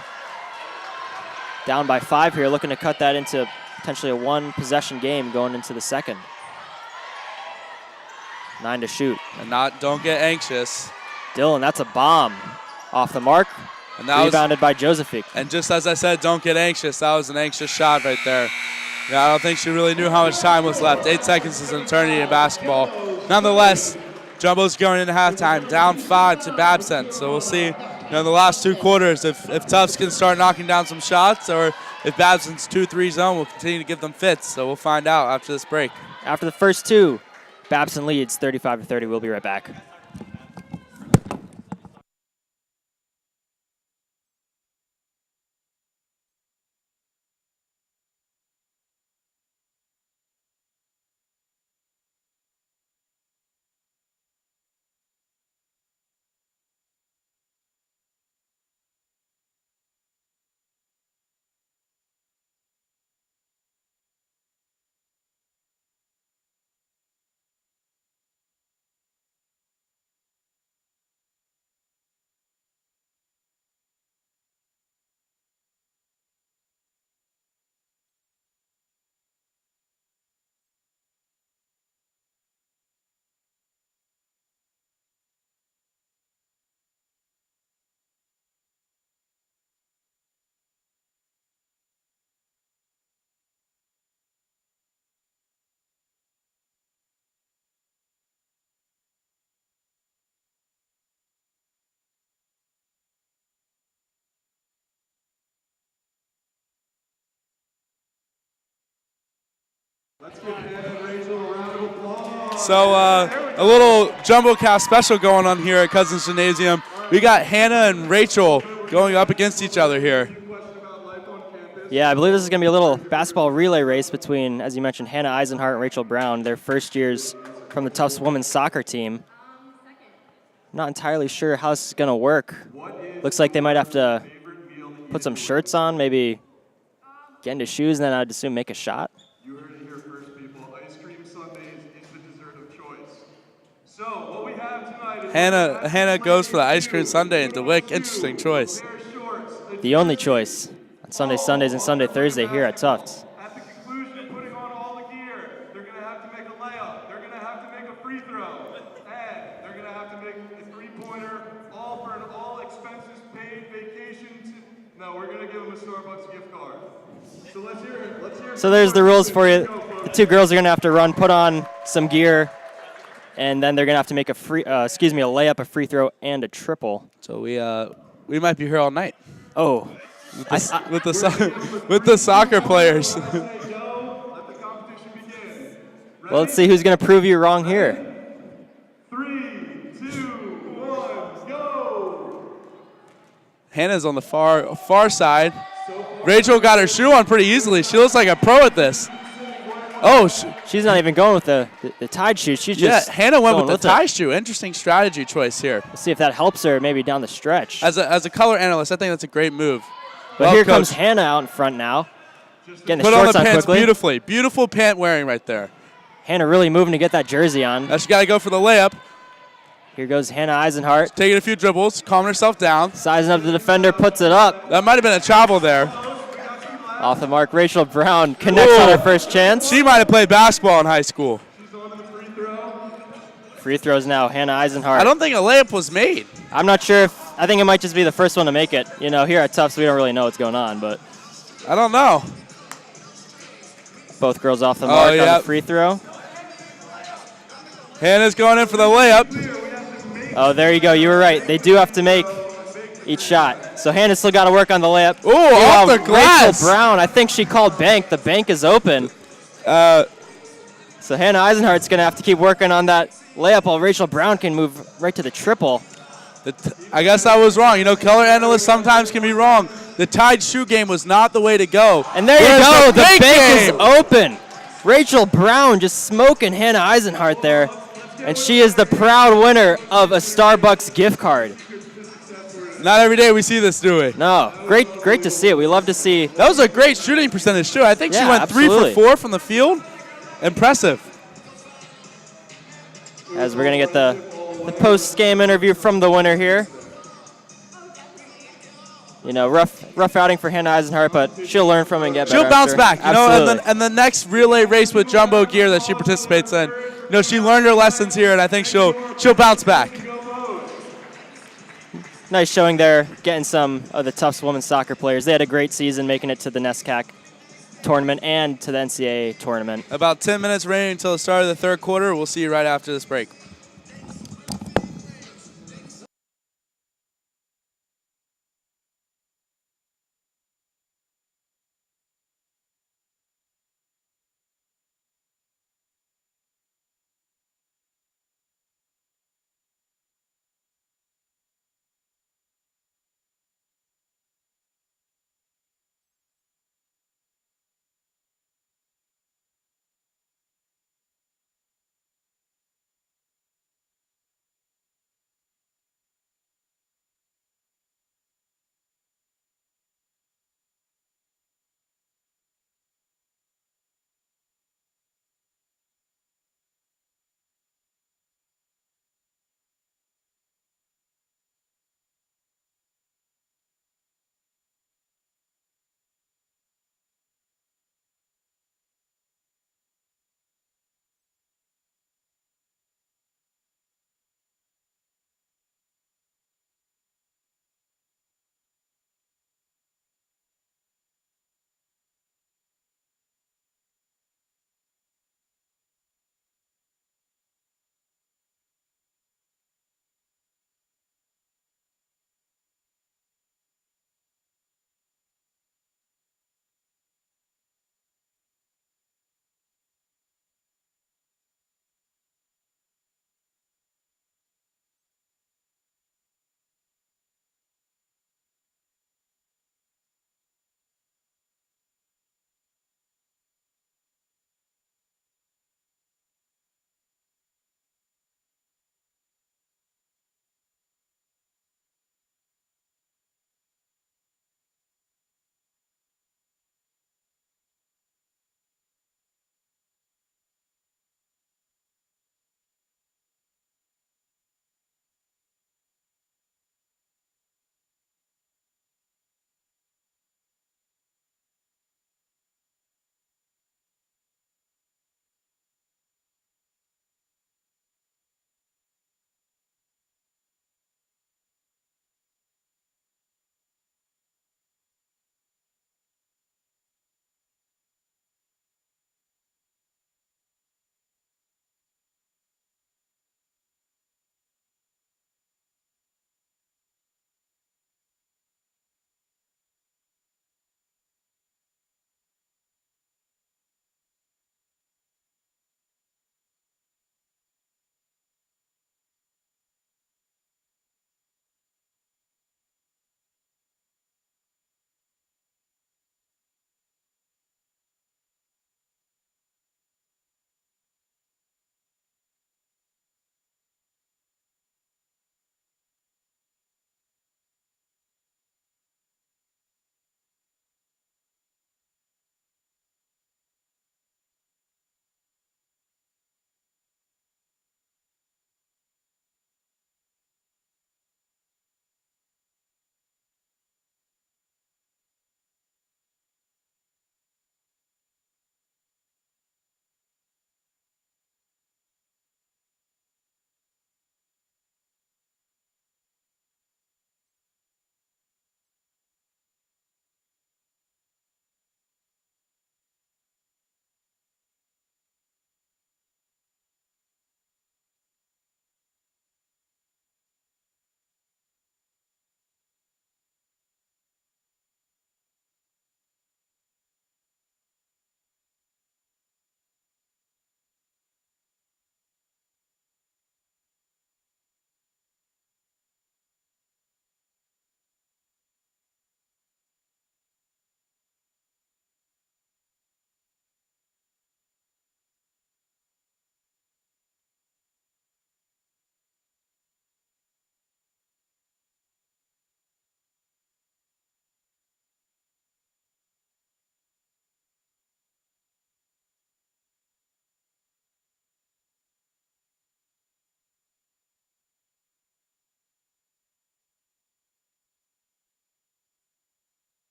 [SPEAKER 2] Down by 5 here, looking to cut that into potentially a 1-possession game going into the second. 9 to shoot.
[SPEAKER 3] And don't get anxious.
[SPEAKER 2] Dillon, that's a bomb. Off the mark,
[SPEAKER 3] and that
[SPEAKER 2] rebounded by Josephique.
[SPEAKER 3] And just as I said, don't get anxious. That was an anxious shot right there. Yeah, I don't think she really knew how much time was left. 8 seconds is an eternity in basketball. Nonetheless, Jumbo's going into halftime, down 5 to Babson. So we'll see the last 2 quarters if Tufts can start knocking down some shots or if Babson's 2-3 zone will continue to give them fits. So we'll find out after this break.
[SPEAKER 2] After the first 2, Babson leads 35-30. We'll be right back.
[SPEAKER 3] So a little JumboCast special going on here at Cousins Gymnasium. We got Hannah and Rachel going up against each other here.
[SPEAKER 2] Yeah, I believe this is going to be a little basketball relay race between, as you mentioned, Hannah Eisenhart and Rachel Brown. They're first years from the Tufts women's soccer team. Not entirely sure how this is going to work. Looks like they might have to put some shirts on, maybe get into shoes, and then I'd assume make a shot.
[SPEAKER 4] You heard it here first, people. Ice cream sundaes is the dessert of choice. So what we have tonight is
[SPEAKER 3] Hannah goes for the ice cream sundae in DeWick. Interesting choice.
[SPEAKER 2] The only choice on Sundays, and Sunday, Thursday here at Tufts.
[SPEAKER 4] At the conclusion of putting on all the gear, they're going to have to make a layup. They're going to have to make a free throw. And they're going to have to make a three-pointer, all for an all-expenses-paid vacation. No, we're going to give them a Starbucks gift card. So let's hear it. Let's hear it.
[SPEAKER 2] So there's the rules for you. The 2 girls are going to have to run, put on some gear, and then they're going to have to make a layup, a free throw, and a triple.
[SPEAKER 3] So we might be here all night.
[SPEAKER 2] Oh.
[SPEAKER 3] With the soccer players.
[SPEAKER 2] Well, let's see who's going to prove you wrong here.
[SPEAKER 4] 3, 2, 1, go!
[SPEAKER 3] Hannah's on the far side. Rachel got her shoe on pretty easily. She looks like a pro at this. Oh,
[SPEAKER 2] she's not even going with the tied shoe. She's just
[SPEAKER 3] Hannah went with the tie
[SPEAKER 2] it.
[SPEAKER 3] shoe. Interesting strategy choice here.
[SPEAKER 2] Let's see if that helps her maybe down the stretch.
[SPEAKER 3] As a color analyst, I think that's a great move.
[SPEAKER 2] But here comes Hannah out in front now. Getting the
[SPEAKER 3] Put
[SPEAKER 2] shorts
[SPEAKER 3] on the pants
[SPEAKER 2] quickly.
[SPEAKER 3] beautifully. Beautiful pant wearing right there.
[SPEAKER 2] Hannah really moving to get that jersey on.
[SPEAKER 3] Now she got to go for the layup.
[SPEAKER 2] Here goes Hannah Eisenhart.
[SPEAKER 3] She's taking a few dribbles, calming herself down.
[SPEAKER 2] Sizing up the defender, puts it up.
[SPEAKER 3] That might have been a travel there.
[SPEAKER 2] Off the mark, Rachel Brown connects on her first chance.
[SPEAKER 3] She might have played basketball in high school.
[SPEAKER 2] Free throws now, Hannah Eisenhart.
[SPEAKER 3] I don't think a layup was made.
[SPEAKER 2] I'm not sure if, I think it might just be the first one to make it. You know, here at Tufts, we don't really know what's going on, but.
[SPEAKER 3] I don't know.
[SPEAKER 2] Both girls off the mark on the free throw.
[SPEAKER 3] Hannah's going in for the layup.
[SPEAKER 2] Oh, there you go. You were right. They do have to make each shot. So Hannah's still got to work on the layup.
[SPEAKER 3] Ooh, off the glass.
[SPEAKER 2] Rachel Brown, I think she called bank. The bank is open. So Hannah Eisenhart's going to have to keep working on that layup while Rachel Brown can move right to the triple.
[SPEAKER 3] I guess I was wrong. You know, color analysts sometimes can be wrong. The tied shoe game was not the way to go.
[SPEAKER 2] And there you go. The bank is open. Rachel Brown just smoking Hannah Eisenhart there. And she is the proud winner of a Starbucks gift card.
[SPEAKER 3] Not every day we see this, do we?
[SPEAKER 2] No. Great to see it. We love to see.
[SPEAKER 3] That was a great shooting percentage, too. I think she went 3 for 4 from the field. Impressive.
[SPEAKER 2] As we're going to get the post-game interview from the winner here. You know, rough outing for Hannah Eisenhart, but she'll learn from it and get better.
[SPEAKER 3] She'll bounce back, you
[SPEAKER 2] Absolutely.
[SPEAKER 3] know, and the next relay race with Jumbo gear that she participates in, you know, she learned her lessons here, and I think she'll bounce back.
[SPEAKER 2] Nice showing there, getting some of the Tufts women's soccer players. They had a great season, making it to the NESCAC tournament and to the NCAA tournament.
[SPEAKER 3] About 10 minutes remaining until the start of the third quarter. We'll see you right after this break.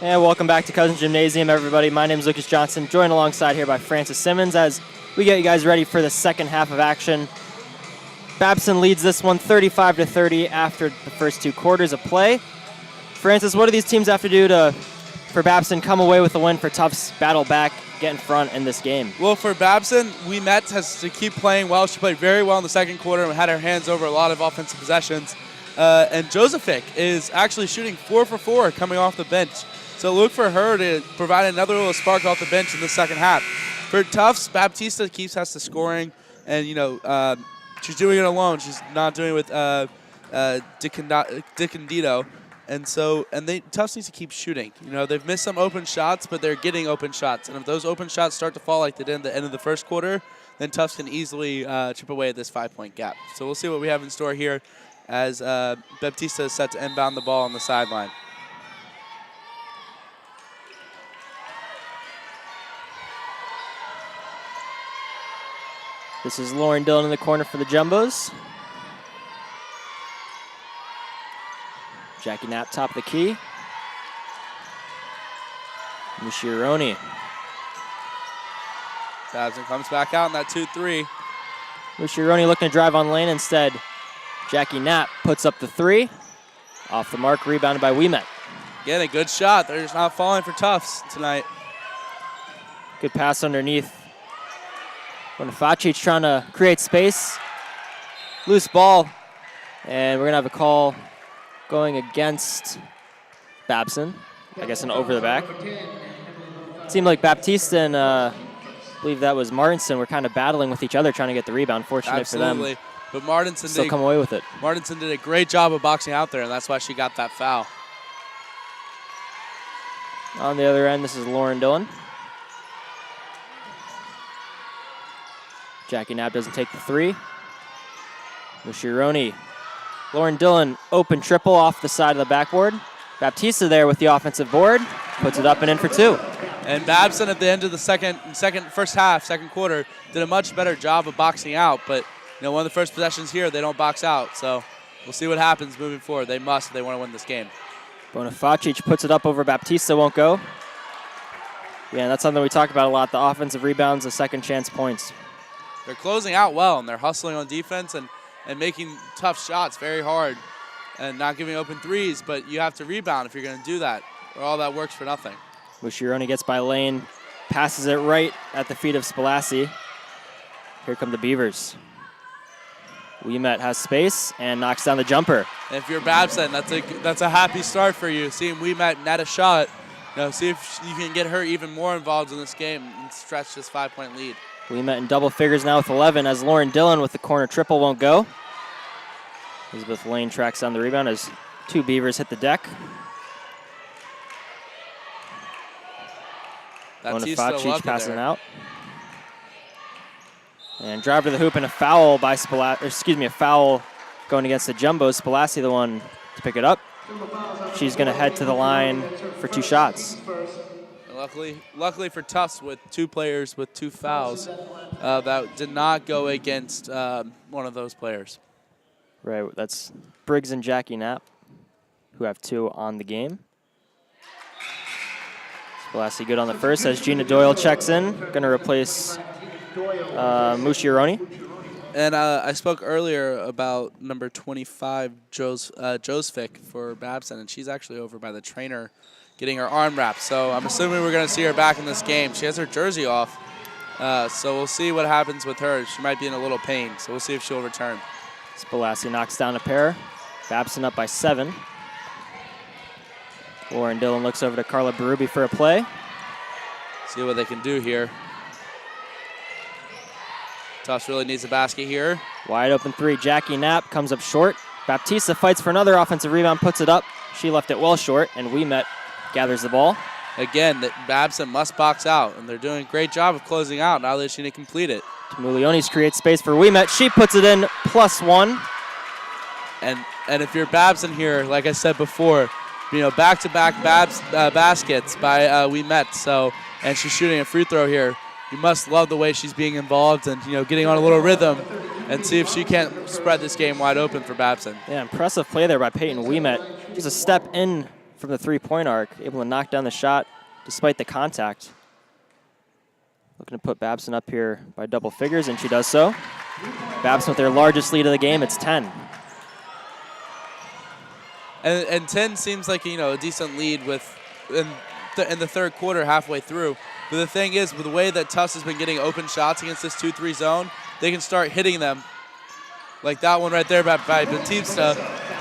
[SPEAKER 2] And welcome back to Cousins Gymnasium, everybody. My name is Lucas Johnson, joined alongside here by Francis Simmons as we get you guys ready for the second half of action. Babson leads this one 35-30 after the first 2 quarters of play. Francis, what do these teams have to do for Babson come away with the win, for Tufts battle back, get in front in this game?
[SPEAKER 3] Well, for Babson, Ouimet has to keep playing well. She played very well in the second quarter and had her hands over a lot of offensive possessions. And Josephic is actually shooting 4 for 4 coming off the bench. So look for her to provide another little spark off the bench in the second half. For Tufts, Baptista has to scoring, and she's doing it alone. She's not doing it with DiCandido. And Tufts needs to keep shooting. They've missed some open shots, but they're getting open shots. And if those open shots start to fall like they did at the end of the first quarter, then Tufts can easily chip away at this 5-point gap. So we'll see what we have in store here as Baptista is set to inbound the ball on the sideline.
[SPEAKER 2] This is Lauren Dillon in the corner for the Jumbos. Jackie Knapp, top of the key. Mushironi.
[SPEAKER 3] Babson comes back out in that 2-3.
[SPEAKER 2] Mushironi looking to drive on lane instead. Jackie Knapp puts up the 3. Off the mark, rebounded by Ouimet.
[SPEAKER 3] Again, a good shot. They're just not falling for Tufts tonight.
[SPEAKER 2] Good pass underneath. Bonifacic trying to create space. Loose ball. And we're going to have a call going against Babson. I guess an over the back. It seemed like Baptista and I believe that was Martinson were kind of battling with each other trying to get the rebound. Fortunate for them.
[SPEAKER 3] But Martinson
[SPEAKER 2] still come away with it.
[SPEAKER 3] Martinson did a great job of boxing out there, and that's why she got that foul.
[SPEAKER 2] On the other end, this is Lauren Dillon. Jackie Knapp doesn't take the 3. Mushironi. Lauren Dillon, open triple off the side of the backboard. Baptista there with the offensive board. Puts it up and in for 2.
[SPEAKER 3] And Babson at the end of the second quarter, did a much better job of boxing out. But, one of the first possessions here, they don't box out. So we'll see what happens moving forward. They must if they want to win this game.
[SPEAKER 2] Bonifacic puts it up over Baptista, won't go. Yeah, that's something we talk about a lot, the offensive rebounds, the second chance points.
[SPEAKER 3] They're closing out well, and they're hustling on defense and making tough shots very hard and not giving open threes, but you have to rebound if you're going to do that, or all that works for nothing.
[SPEAKER 2] Mushironi gets by lane, passes it right at the feet of Spalassi. Here come the Beavers. Ouimet has space and knocks down the jumper.
[SPEAKER 3] And if you're Babson, that's a happy start for you, seeing Ouimet net a shot. See if you can get her even more involved in this game and stretch this 5-point lead.
[SPEAKER 2] Ouimet in double figures now with 11 as Lauren Dillon with the corner triple won't go. Elizabeth Lane tracks on the rebound as 2 Beavers hit the deck. Bonifacic passing out. And drive to the hoop and a foul by a foul going against the Jumbos. Spalassi the one to pick it up. She's going to head to the line for 2 shots.
[SPEAKER 3] Luckily for Tufts, with 2 players with 2 fouls, that did not go against one of those players.
[SPEAKER 2] Right, that's Briggs and Jackie Knapp, who have 2 on the game. Spalassi good on the first as Gina Doyle checks in, going to replace Mushironi.
[SPEAKER 3] And I spoke earlier about number 25, Josephic for Babson, and she's actually over by the trainer getting her arm wrapped. So I'm assuming we're going to see her back in this game. She has her jersey off, so we'll see what happens with her. She might be in a little pain, so we'll see if she'll return.
[SPEAKER 2] Spalassi knocks down a pair. Babson up by 7. Lauren Dillon looks over to Carla Berube for a play.
[SPEAKER 3] See what they can do here. Tufts really needs a basket here.
[SPEAKER 2] Wide open 3. Jackie Knapp comes up short. Baptista fights for another offensive rebound, puts it up. She left it well short, and Ouimet gathers the ball.
[SPEAKER 3] Again, Babson must box out, and they're doing a great job of closing out. Now they just need to complete it.
[SPEAKER 2] Mulionis creates space for Ouimet. She puts it in +1.
[SPEAKER 3] And if you're Babson here, like I said before, back-to-back baskets by Ouimet. So, and she's shooting a free throw here. You must love the way she's being involved and getting on a little rhythm, and see if she can't spread this game wide open for Babson.
[SPEAKER 2] Yeah, impressive play there by Peyton Ouimet. Just a step in from the three-point arc, able to knock down the shot despite the contact. Looking to put Babson up here by double figures, and she does so. Babson with their largest lead of the game, it's 10.
[SPEAKER 3] And 10 seems like, a decent lead in the third quarter halfway through. But the thing is, with the way that Tufts has been getting open shots against this 2-3 zone, they can start hitting them. Like that one right there by Batista,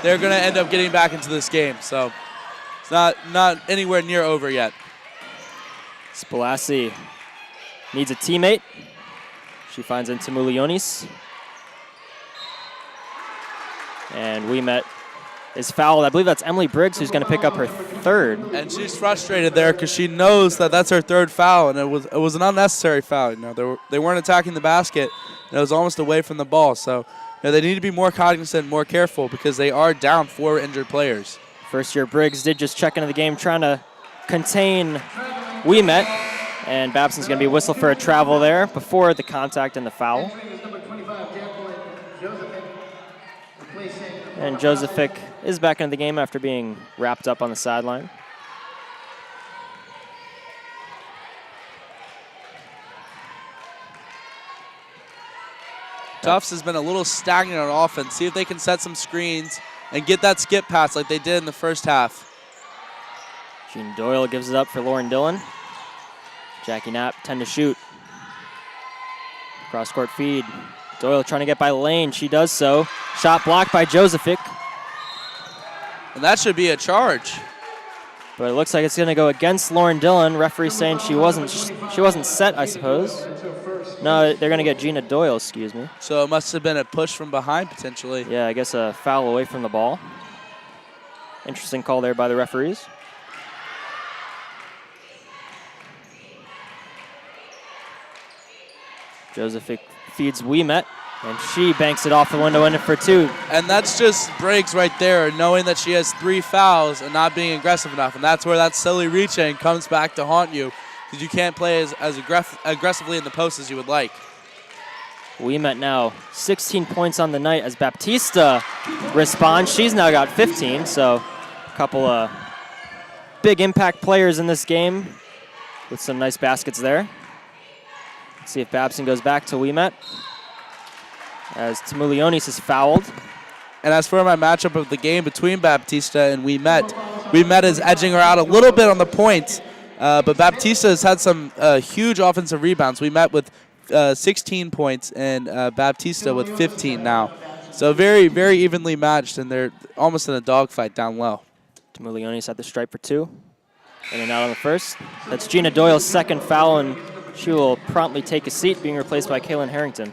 [SPEAKER 3] they're going to end up getting back into this game. So it's not anywhere near over yet.
[SPEAKER 2] Spalassi needs a teammate. She finds Intimulionis. And Ouimet is fouled. I believe that's Emily Briggs who's going to pick up her third.
[SPEAKER 3] And she's frustrated there because she knows that that's her third foul, and it was an unnecessary foul. They weren't attacking the basket, and it was almost away from the ball. So they need to be more cognizant, more careful, because they are down 4 injured players.
[SPEAKER 2] First-year Briggs did just check into the game, trying to contain Ouimet, and Babson's going to be whistled for a travel there before the contact and the foul. And Josephic is back into the game after being wrapped up on the sideline.
[SPEAKER 3] Tufts has been a little stagnant on offense. See if they can set some screens and get that skip pass like they did in the first half.
[SPEAKER 2] Jean Doyle gives it up for Lauren Dillon. Jackie Knapp, 10 to shoot. Cross-court feed. Doyle trying to get by Lane. She does so. Shot blocked by Josephic.
[SPEAKER 3] And that should be a charge.
[SPEAKER 2] But it looks like it's going to go against Lauren Dillon. Referee saying she wasn't set, I suppose. No, they're going to get Gina Doyle, excuse me.
[SPEAKER 3] So it must have been a push from behind, potentially.
[SPEAKER 2] Yeah, I guess a foul away from the ball. Interesting call there by the referees. Josephic feeds Ouimet, and she banks it off the window, in it for 2.
[SPEAKER 3] And that's just Briggs right there, knowing that she has 3 fouls and not being aggressive enough. And that's where that silly reaching comes back to haunt you, because you can't play as aggressively in the post as you would like.
[SPEAKER 2] Ouimet now 16 points on the night as Baptista responds. She's now got 15, so a couple of big impact players in this game with some nice baskets there. Let's see if Babson goes back to Ouimet as Timulionis is fouled.
[SPEAKER 3] And as for my matchup of the game between Baptista and Ouimet is edging her out a little bit on the points, but Baptista has had some huge offensive rebounds. Ouimet with 16 points and Baptista with 15 now. So very, very evenly matched, and they're almost in a dogfight down low.
[SPEAKER 2] Timulionis at the stripe for 2. In and out on the first. That's Gina Doyle's second foul, and she will promptly take a seat, being replaced by Kaylin Harrington.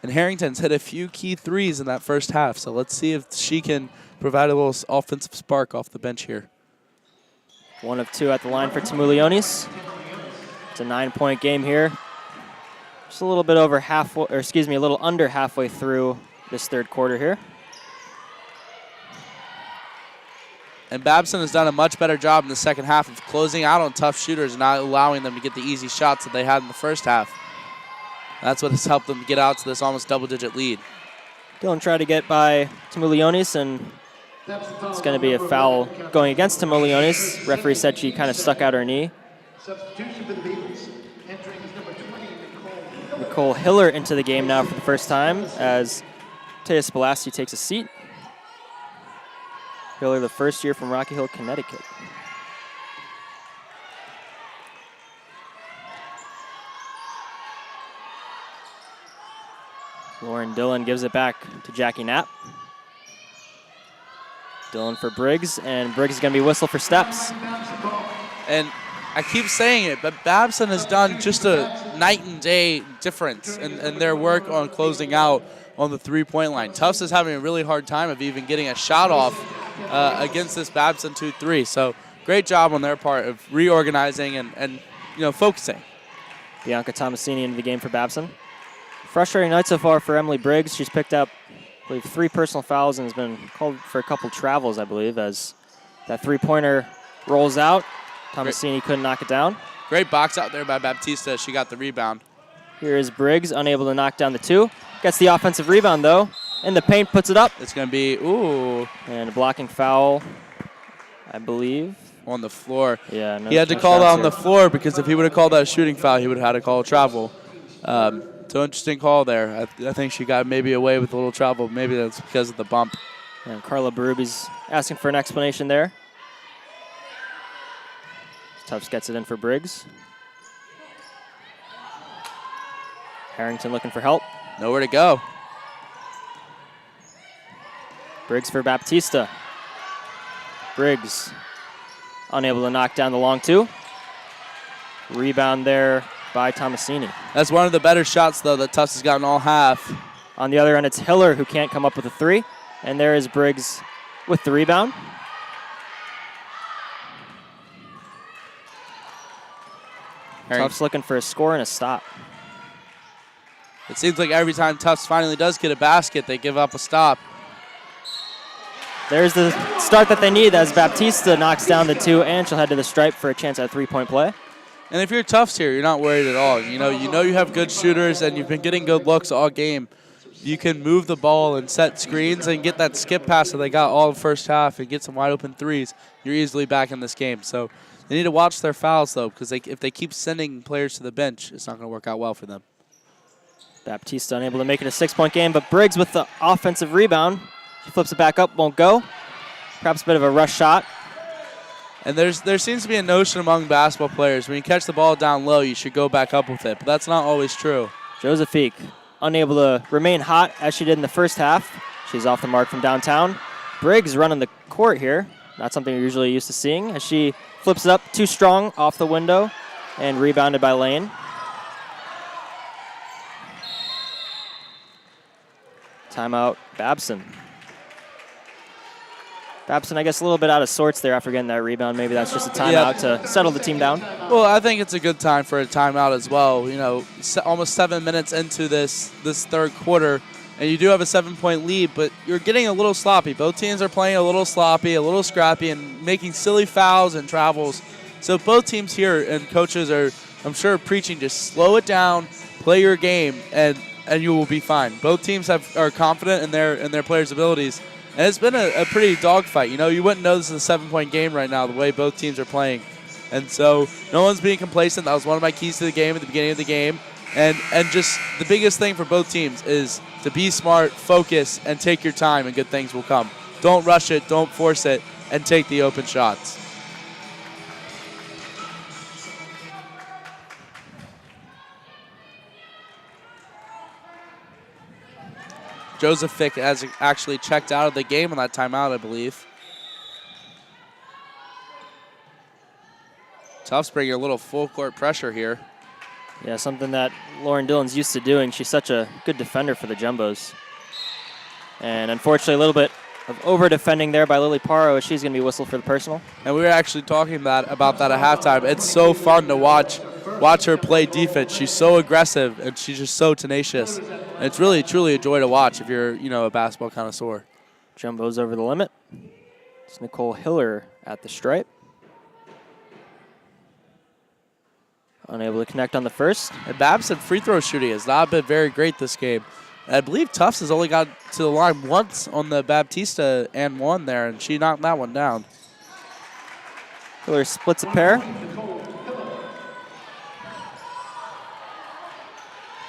[SPEAKER 3] And Harrington's hit a few key threes in that first half, so let's see if she can provide a little offensive spark off the bench here.
[SPEAKER 2] 1 of 2 at the line for Timulionis. It's a 9-point game here. Just a little bit over halfway, or excuse me, a little under halfway through this third quarter here.
[SPEAKER 3] And Babson has done a much better job in the second half of closing out on tough shooters and not allowing them to get the easy shots that they had in the first half. That's what has helped them get out to this almost double-digit lead.
[SPEAKER 2] Dillon tried to get by Timulionis, and it's going to be a foul going against Timulionis. Referee said she kind of stuck out her knee.
[SPEAKER 1] Substitution for the Beavers. Entering is number 20,
[SPEAKER 2] Nicole Hiller into the game now for the first time as Taya Spalassi takes a seat. Hiller, the first year from Rocky Hill, Connecticut. Lauren Dillon gives it back to Jackie Knapp. Dillon for Briggs, and Briggs is going to be whistled for steps.
[SPEAKER 3] And I keep saying it, but Babson has done just a night and day difference in their work on closing out on the three-point line. Tufts is having a really hard time of even getting a shot off against this Babson 2-3. So great job on their part of reorganizing and focusing.
[SPEAKER 2] Bianca Tomasini into the game for Babson. Frustrating night so far for Emily Briggs. She's picked up, I believe, 3 personal fouls and has been called for a couple travels, I believe, as that three-pointer rolls out. Tomasini couldn't knock it down.
[SPEAKER 3] Great box out there by Baptista. She got the rebound.
[SPEAKER 2] Here is Briggs, unable to knock down the 2. Gets the offensive rebound, though. In the paint, puts it up.
[SPEAKER 3] It's going to be, ooh.
[SPEAKER 2] And a blocking foul I believe.
[SPEAKER 3] On the floor.
[SPEAKER 2] Yeah, no
[SPEAKER 3] he had to call that
[SPEAKER 2] touchdowns
[SPEAKER 3] on the
[SPEAKER 2] here.
[SPEAKER 3] floor because if he would have called that a shooting foul, he would have had to call a travel. So interesting call there. I think she got maybe away with a little travel. Maybe that's because of the bump.
[SPEAKER 2] And Carla Berube asking for an explanation there. Tufts gets it in for Briggs. Harrington looking for help.
[SPEAKER 3] Nowhere to go.
[SPEAKER 2] Briggs for Baptista. Briggs unable to knock down the long two. Rebound there by Tomasini.
[SPEAKER 3] That's one of the better shots, though, that Tufts has gotten all half.
[SPEAKER 2] On the other end, it's Hiller who can't come up with a three. And there is Briggs with the rebound. Tufts looking for a score and a stop.
[SPEAKER 3] It seems like every time Tufts finally does get a basket, they give up a stop.
[SPEAKER 2] There's the start that they need as Baptista knocks down the two, and she'll head to the stripe for a chance at a three-point play.
[SPEAKER 3] And if you're Tufts here, you're not worried at all. You know you have good shooters, and you've been getting good looks all game. You can move the ball and set screens and get that skip pass that they got all the first half and get some wide open threes. You're easily back in this game. So they need to watch their fouls, though, because if they keep sending players to the bench, it's not going to work out well for them.
[SPEAKER 2] Baptista unable to make it a 6-point game, but Briggs with the offensive rebound. She flips it back up, won't go. Perhaps a bit of a rush shot.
[SPEAKER 3] And there seems to be a notion among basketball players, when you catch the ball down low, you should go back up with it, but that's not always true.
[SPEAKER 2] Josephique unable to remain hot as she did in the first half. She's off the mark from downtown. Briggs running the court here. Not something you're usually used to seeing as she flips it up too strong off the window and rebounded by Lane. Timeout, Babson. Babson, I guess, a little bit out of sorts there after getting that rebound. Maybe that's just a timeout to settle the team down.
[SPEAKER 3] Well, I think it's a good time for a timeout as well. You know, almost 7 minutes into this third quarter, and you do have a 7-point lead, but you're getting a little sloppy. Both teams are playing a little sloppy, a little scrappy, and making silly fouls and travels. So both teams here and coaches are, I'm sure, preaching just slow it down, play your game, and you will be fine. Both teams are confident in their players' abilities. And it's been a pretty dogfight. You know, you wouldn't know this is a 7-point game right now, the way both teams are playing. And so no one's being complacent. That was one of my keys to the game at the beginning of the game. And just the biggest thing for both teams is to be smart, focus, and take your time, and good things will come. Don't rush it, don't force it, and take the open shots. Josephique has actually checked out of the game on that timeout, I believe. Tufts bringing a little full court pressure here.
[SPEAKER 2] Yeah, something that Lauren Dillon's used to doing. She's such a good defender for the Jumbos. And unfortunately, a little bit of over-defending there by Lily Paro as she's going to be whistled for the personal. And
[SPEAKER 3] we were actually talking about that at halftime. It's so fun to watch her play defense. She's so aggressive, and she's just so tenacious. And it's really, truly a joy to watch if you're, a basketball connoisseur.
[SPEAKER 2] Jumbos over the limit. It's Nicole Hiller at the stripe. Unable to connect on the first.
[SPEAKER 3] And Babson free throw shooting has not been very great this game. And I believe Tufts has only got to the line once on the Baptista and one there, and she knocked that one down.
[SPEAKER 2] Hiller splits a pair.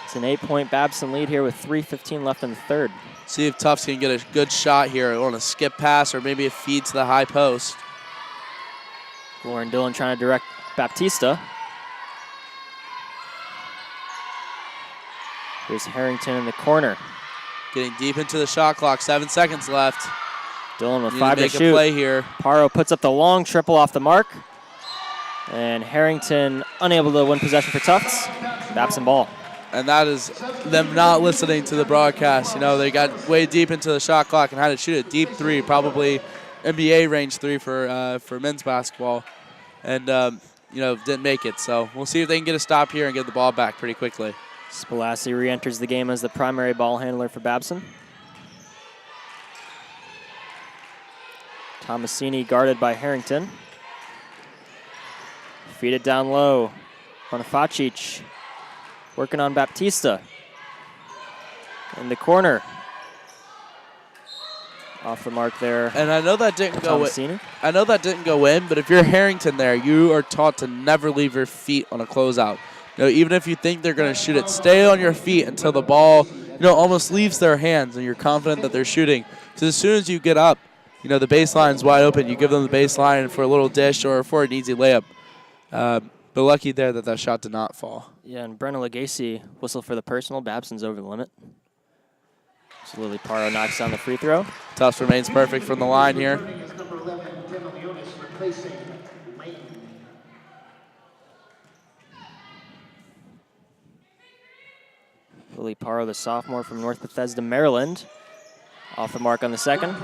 [SPEAKER 2] It's an 8-point Babson lead here with 3:15 left in the third.
[SPEAKER 3] See if Tufts can get a good shot here on a skip pass or maybe a feed to the high post.
[SPEAKER 2] Lauren Dillon trying to direct Baptista. Here's Harrington in the corner.
[SPEAKER 3] Getting deep into the shot clock, 7 seconds left.
[SPEAKER 2] Dillon with 5 to shoot.
[SPEAKER 3] Make a play here.
[SPEAKER 2] Paro puts up the long triple off the mark. And Harrington unable to win possession for Tufts. Babson ball.
[SPEAKER 3] And that is them not listening to the broadcast. They got way deep into the shot clock and had to shoot a deep three, probably NBA range three for men's basketball. And, didn't make it. So we'll see if they can get a stop here and get the ball back pretty quickly.
[SPEAKER 2] Spalassi re-enters the game as the primary ball handler for Babson. Tomasini guarded by Harrington. Feed it down low. Bonifacic working on Baptista. In the corner. Off the mark there.
[SPEAKER 3] And I know that didn't go in.
[SPEAKER 2] Tomasini.
[SPEAKER 3] I know that didn't go in, but if you're Harrington there, you are taught to never leave your feet on a closeout. Even if you think they're going to shoot it, stay on your feet until the ball, almost leaves their hands and you're confident that they're shooting. Because as soon as you get up, the baseline's wide open. You give them the baseline for a little dish or for an easy layup. But lucky there that shot did not fall.
[SPEAKER 2] Yeah, and Brenna Legacy whistled for the personal. Babson's over the limit. So Lily Parro knocks down the free throw.
[SPEAKER 3] Tufts remains perfect from the line here.
[SPEAKER 2] Lily Parro, the sophomore from North Bethesda, Maryland. Off the mark on the second.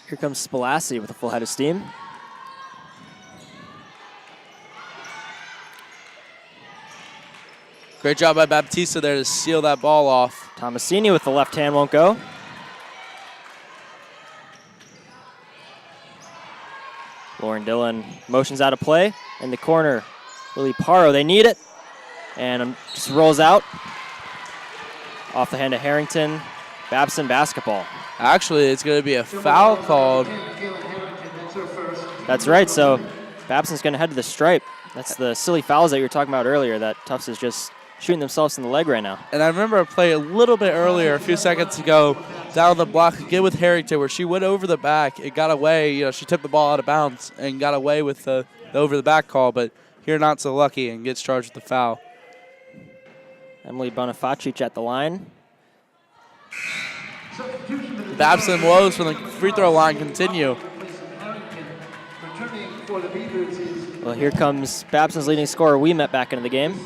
[SPEAKER 2] Here comes Spalassi with a full head of steam.
[SPEAKER 3] Great job by Baptista there to seal that ball off.
[SPEAKER 2] Tomasini with the left hand won't go. Lauren Dillon motions out of play. In the corner, Lily Parro, they need it. And just rolls out. Off the hand of Harrington. Babson basketball.
[SPEAKER 3] Actually, it's going to be a foul called.
[SPEAKER 2] That's right, so Babson's going to head to the stripe. That's the silly fouls that you were talking about earlier that Tufts is just shooting themselves in the leg right now.
[SPEAKER 3] And I remember a play a little bit earlier, a few seconds ago, down the block again with Harrington, where she went over the back. It got away. She tipped the ball out of bounds and got away with the over the back call, but here not so lucky and gets charged with the foul.
[SPEAKER 2] Emily Bonifacic at the line.
[SPEAKER 3] Babson woes from the free throw line continue.
[SPEAKER 2] Well, here comes Babson's leading scorer, Ouimet, back into the game.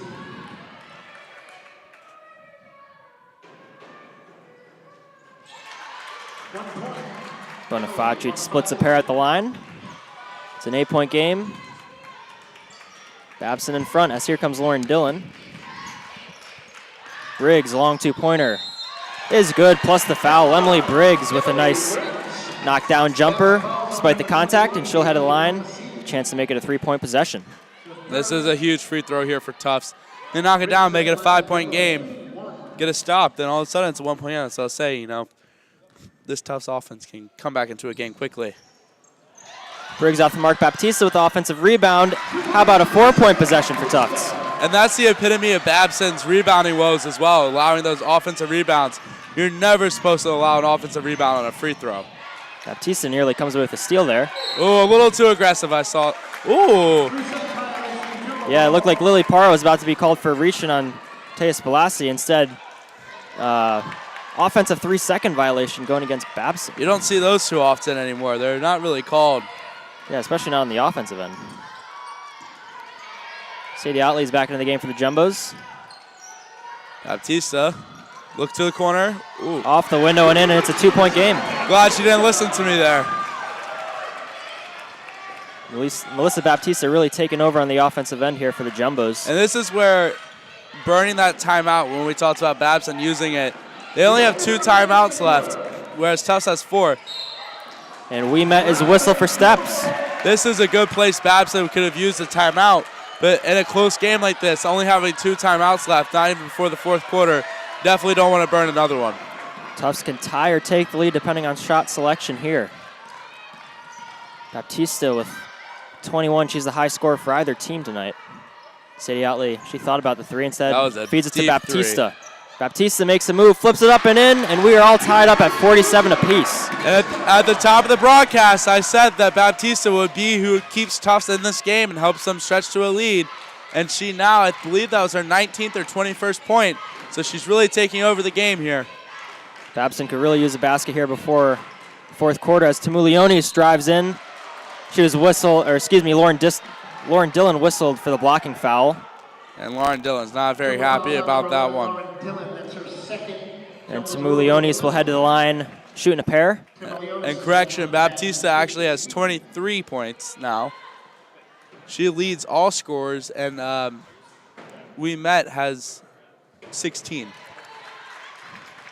[SPEAKER 2] Bonifacic splits a pair at the line. It's an 8-point game. Babson in front as here comes Lauren Dillon. Briggs, long two-pointer, is good, plus the foul. Emily Briggs with a nice knockdown jumper despite the contact, and she'll head to the line. Chance to make it a 3-point possession.
[SPEAKER 3] This is a huge free throw here for Tufts. They knock it down, make it a 5-point game, get a stop, then all of a sudden it's a 1-point game. So I'll say, this Tufts offense can come back into a game quickly.
[SPEAKER 2] Briggs off the mark. Baptista with the offensive rebound. How about a 4-point possession for Tufts?
[SPEAKER 3] And that's the epitome of Babson's rebounding woes as well, allowing those offensive rebounds. You're never supposed to allow an offensive rebound on a free throw.
[SPEAKER 2] Baptista nearly comes away with a steal there.
[SPEAKER 3] Oh, a little too aggressive, I saw. Ooh.
[SPEAKER 2] Yeah, it looked like Lily Parro was about to be called for reaching on Taya Spalassi. Instead, offensive 3-second violation going against Babson.
[SPEAKER 3] You don't see those too often anymore. They're not really called.
[SPEAKER 2] Yeah, especially not on the offensive end. Sadie Otley's back into the game for the Jumbos.
[SPEAKER 3] Baptista, look to the corner. Ooh.
[SPEAKER 2] Off the window and in, and it's a 2-point game.
[SPEAKER 3] Glad she didn't listen to me there.
[SPEAKER 2] Melissa Baptista really taking over on the offensive end here for the Jumbos.
[SPEAKER 3] And this is where burning that timeout, when we talked about Babson using it, they only have 2 timeouts left, whereas Tufts has 4.
[SPEAKER 2] And Ouimet is whistle for steps.
[SPEAKER 3] This is a good place Babson could have used a timeout, but in a close game like this, only having 2 timeouts left, not even before the 4th quarter, definitely don't want to burn another one.
[SPEAKER 2] Tufts can tie or take the lead depending on shot selection here. Baptista with 21. She's the high scorer for either team tonight. Sadie Otley, she thought about the 3 instead, feeds it to Baptista. 3. Baptista makes a move, flips it up and in, and we are all tied up at 47 apiece.
[SPEAKER 3] At the top of the broadcast, I said that Baptista would be who keeps Tufts in this game and helps them stretch to a lead. And she now, I believe that was her 19th or 21st point, so she's really taking over the game here.
[SPEAKER 2] Babson could really use a basket here before 4th quarter as Tamulionis drives in. She was Lauren Dillon whistled for the blocking foul.
[SPEAKER 3] And Lauren Dillon's not very happy about that one.
[SPEAKER 2] And Tamulionis will head to the line, shooting a pair.
[SPEAKER 3] And correction, Baptista actually has 23 points now. She leads all scorers, and Ouimet has 16.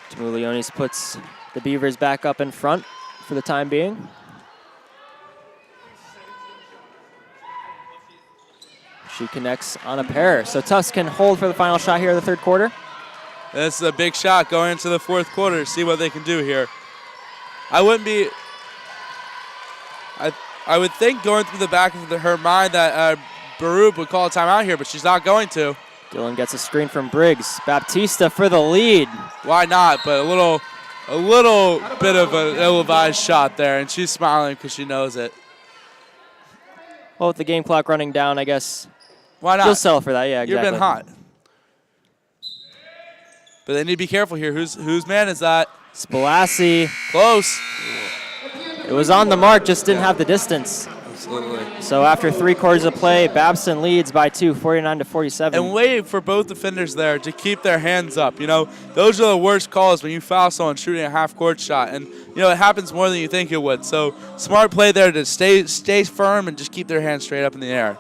[SPEAKER 2] Tamulionis puts the Beavers back up in front for the time being. She connects on a pair. So Tufts can hold for the final shot here in the 3rd quarter.
[SPEAKER 3] This is a big shot going into the fourth quarter to see what they can do here. I wouldn't be. I would think going through the back of her mind that Barub would call a timeout here, but she's not going to.
[SPEAKER 2] Dillon gets a screen from Briggs. Baptista for the lead.
[SPEAKER 3] Why not? But a little bit of an ill-advised shot there, and she's smiling because she knows it.
[SPEAKER 2] Well, with the game clock running down, I guess
[SPEAKER 3] Why not?
[SPEAKER 2] you'll settle for that. Yeah, exactly.
[SPEAKER 3] You've been hot. But they need to be careful here. Whose man is that?
[SPEAKER 2] Spalassi.
[SPEAKER 3] Close.
[SPEAKER 2] It was on the mark, just didn't have the distance.
[SPEAKER 3] Absolutely.
[SPEAKER 2] So after 3 quarters of play, Babson leads by 2, 49-47.
[SPEAKER 3] And waiting for both defenders there to keep their hands up. You know, those are the worst calls when you foul someone shooting a half-court shot. And, you know, it happens more than you think it would. So smart play there to stay firm and just keep their hands straight up in the air.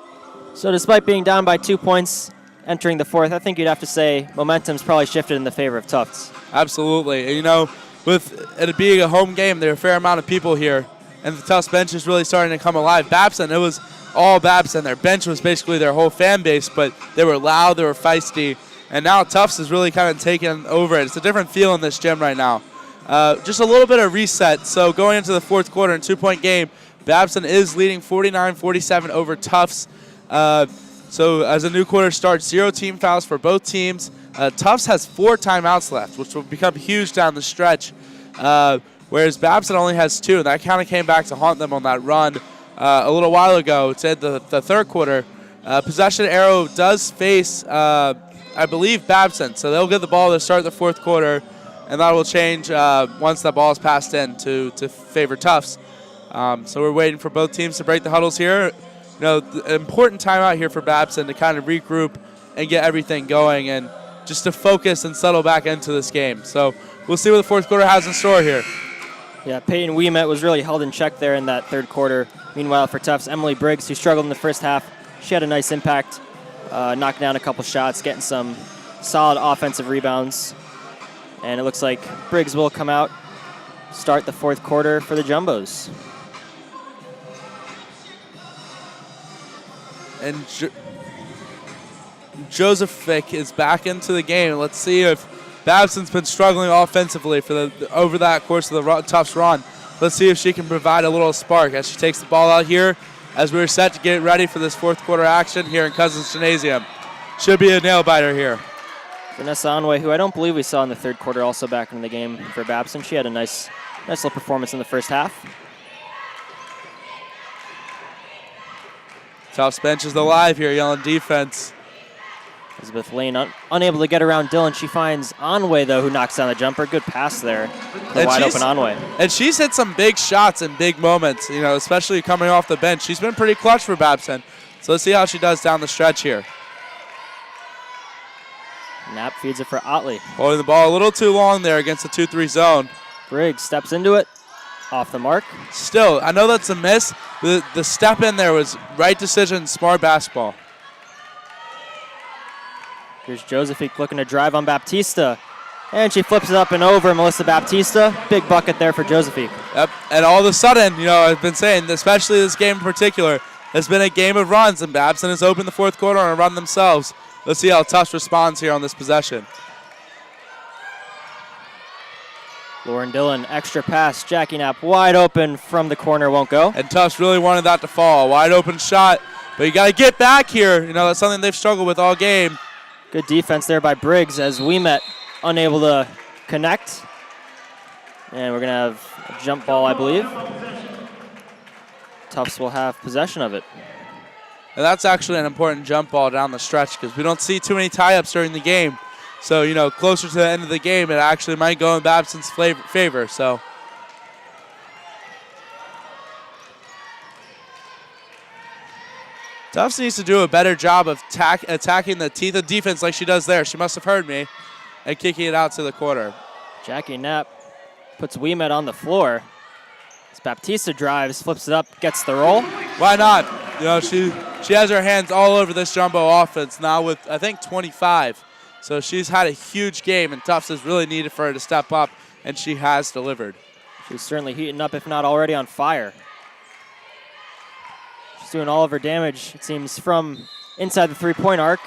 [SPEAKER 2] So despite being down by 2 points entering the fourth, I think you'd have to say momentum's probably shifted in the favor of Tufts.
[SPEAKER 3] Absolutely. And, you know, with it being a home game, there are a fair amount of people here. And the Tufts bench is really starting to come alive. Babson, it was all Babson. Their bench was basically their whole fan base, but they were loud, they were feisty. And now Tufts is really kind of taking over it. It's a different feel in this gym right now. Just a little bit of reset. So going into the fourth quarter, a 2-point game, Babson is leading 49-47 over Tufts. So as the new quarter starts, 0 team fouls for both teams. Tufts has 4 timeouts left, which will become huge down the stretch. Whereas Babson only has 2, and that kind of came back to haunt them on that run a little while ago. It's in the third quarter. Possession arrow does face, I believe, Babson. So they'll get the ball to start the fourth quarter, and that will change once that ball is passed in to favor Tufts. So we're waiting for both teams to break the huddles here. You know, important timeout here for Babson to kind of regroup and get everything going and just to focus and settle back into this game. So we'll see what the fourth quarter has in store here.
[SPEAKER 2] Yeah, Peyton Ouimet was really held in check there in that third quarter. Meanwhile, for Tufts, Emily Briggs, who struggled in the first half, she had a nice impact, knocking down a couple shots, getting some solid offensive rebounds. And it looks like Briggs will come out, start the fourth quarter for the Jumbos.
[SPEAKER 3] And Josephic is back into the game. Let's see if Babson's been struggling offensively for over that course of the Tufts run. Let's see if she can provide a little spark as she takes the ball out here as we're set to get ready for this fourth quarter action here in Cousins Gymnasium. Should be a nail-biter here.
[SPEAKER 2] Vanessa Onway, who I don't believe we saw in the third quarter, also back in the game for Babson. She had a nice little performance in the first half.
[SPEAKER 3] Tufts bench is alive here, yelling defense.
[SPEAKER 2] Elizabeth Lane unable to get around Dillon. She finds Onway, though, who knocks down the jumper. Good pass there. The wide open Onway.
[SPEAKER 3] And she's hit some big shots in big moments, you know, especially coming off the bench. She's been pretty clutch for Babson. So let's see how she does down the stretch here.
[SPEAKER 2] Knapp feeds it for Otley.
[SPEAKER 3] Holding the ball a little too long there against the 2-3 zone.
[SPEAKER 2] Briggs steps into it. Off the mark.
[SPEAKER 3] Still, I know that's a miss. The step in there was right decision, smart basketball.
[SPEAKER 2] Here's Josephique looking to drive on Baptista. And she flips it up and over Melissa Baptista. Big bucket there for Josephique.
[SPEAKER 3] Yep. And all of a sudden, you know, I've been saying, especially this game in particular, has been a game of runs, and Babson has opened the fourth quarter on a run themselves. Let's see how Tufts responds here on this possession.
[SPEAKER 2] Lauren Dillon, extra pass. Jackie Knapp wide open from the corner, won't go.
[SPEAKER 3] And Tufts really wanted that to fall. Wide open shot, but you got to get back here. You know, that's something they've struggled with all game.
[SPEAKER 2] Good defense there by Briggs as Ouimet unable to connect. And we're going to have a jump ball, I believe. Tufts will have possession of it.
[SPEAKER 3] And that's actually an important jump ball down the stretch because we don't see too many tie-ups during the game. So, you know, closer to the end of the game, it actually might go in Babson's favor. So, Tufts needs to do a better job of attacking the teeth of defense like she does there. She must have heard me, and kicking it out to the corner.
[SPEAKER 2] Jackie Knapp puts Ouimet on the floor. As Baptista drives, flips it up, gets the roll.
[SPEAKER 3] Why not? You know, she has her hands all over this jumbo offense now with, I think, 25. So she's had a huge game, and Tufts has really needed for her to step up, and she has delivered.
[SPEAKER 2] She's certainly heating up, if not already on fire. She's doing all of her damage, it seems, from inside the three-point arc,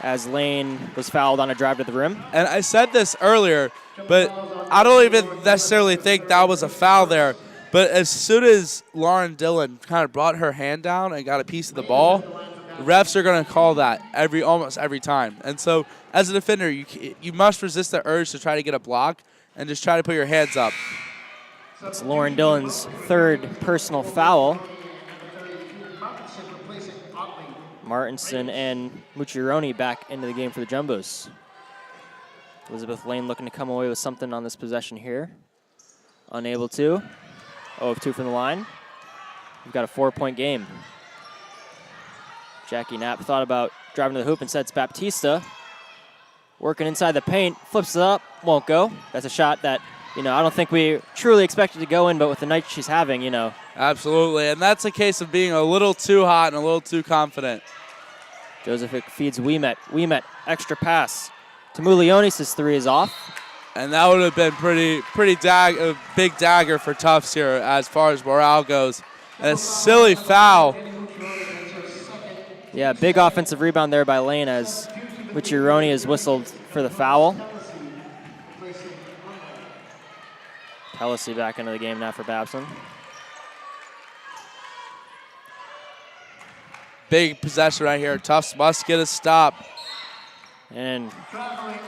[SPEAKER 2] as Lane was fouled on a drive to the rim.
[SPEAKER 3] And I said this earlier, but I don't even necessarily think that was a foul there. But as soon as Lauren Dillon kind of brought her hand down and got a piece of the ball, the refs are going to call that almost every time. And so as a defender, you must resist the urge to try to get a block and just try to put your hands up.
[SPEAKER 2] It's Lauren Dillon's third personal foul. Martinson and Mucciaroni back into the game for the Jumbos. Elizabeth Lane looking to come away with something on this possession here. Unable to. 0 of 2 from the line. We've got a 4-point game. Jackie Knapp thought about driving to the hoop and sets Baptista. Working inside the paint, flips it up, won't go. That's a shot that, I don't think we truly expected to go in, but with the night she's having,
[SPEAKER 3] Absolutely, and that's a case of being a little too hot and a little too confident.
[SPEAKER 2] Josephic feeds Ouimet. Ouimet, extra pass to Mulionis' 3 is off.
[SPEAKER 3] And that would have been a big dagger for Tufts here as far as morale goes. And a silly foul.
[SPEAKER 2] Yeah, big offensive rebound there by Lane as Mucciaroni is whistled for the foul. Pelosi back into the game now for Babson.
[SPEAKER 3] Big possession right here. Tufts must get a stop.
[SPEAKER 2] And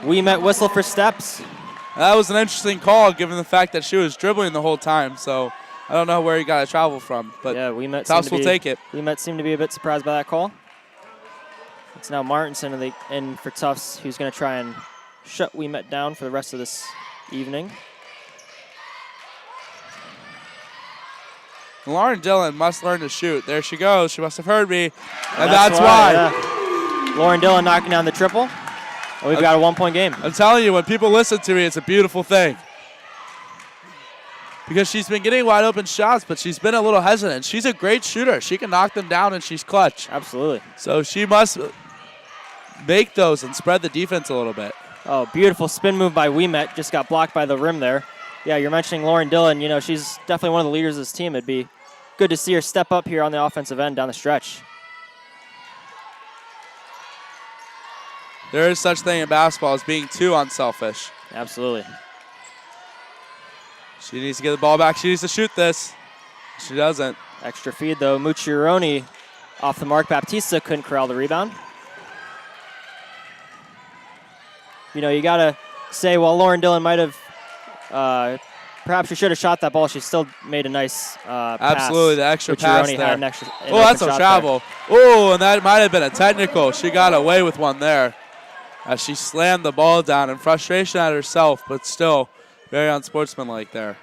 [SPEAKER 2] Ouimet whistle for steps.
[SPEAKER 3] That was an interesting call given the fact that she was dribbling the whole time. So I don't know where he got to travel from. But
[SPEAKER 2] yeah,
[SPEAKER 3] Tufts will take it.
[SPEAKER 2] Ouimet seemed to be a bit surprised by that call. It's now Martinson in for Tufts, who's going to try and shut Ouimet down for the rest of this evening.
[SPEAKER 3] Lauren Dillon must learn to shoot. There she goes. She must have heard me. And that's why.
[SPEAKER 2] Yeah. Lauren Dillon knocking down the triple. And we've got a 1-point game.
[SPEAKER 3] I'm telling you, when people listen to me, it's a beautiful thing. Because she's been getting wide open shots, but she's been a little hesitant. She's a great shooter. She can knock them down, and she's clutch.
[SPEAKER 2] Absolutely.
[SPEAKER 3] So she must make those and spread the defense a little bit.
[SPEAKER 2] Oh, beautiful spin move by Ouimet. Just got blocked by the rim there. Yeah, you're mentioning Lauren Dillon. She's definitely one of the leaders of this team. It'd be good to see her step up here on the offensive end down the stretch.
[SPEAKER 3] There is such thing in basketball as being too unselfish.
[SPEAKER 2] Absolutely.
[SPEAKER 3] She needs to get the ball back. She needs to shoot this. She doesn't.
[SPEAKER 2] Extra feed, though. Mucciaroni off the mark. Baptista couldn't corral the rebound. You got to say, while Lauren Dillon might have perhaps she should have shot that ball. She still made a nice pass.
[SPEAKER 3] Absolutely, the extra pass there.
[SPEAKER 2] Had an extra,
[SPEAKER 3] oh, that's a travel. Oh, and that might have been a technical. She got away with one there as she slammed the ball down in frustration at herself, but still very unsportsmanlike there.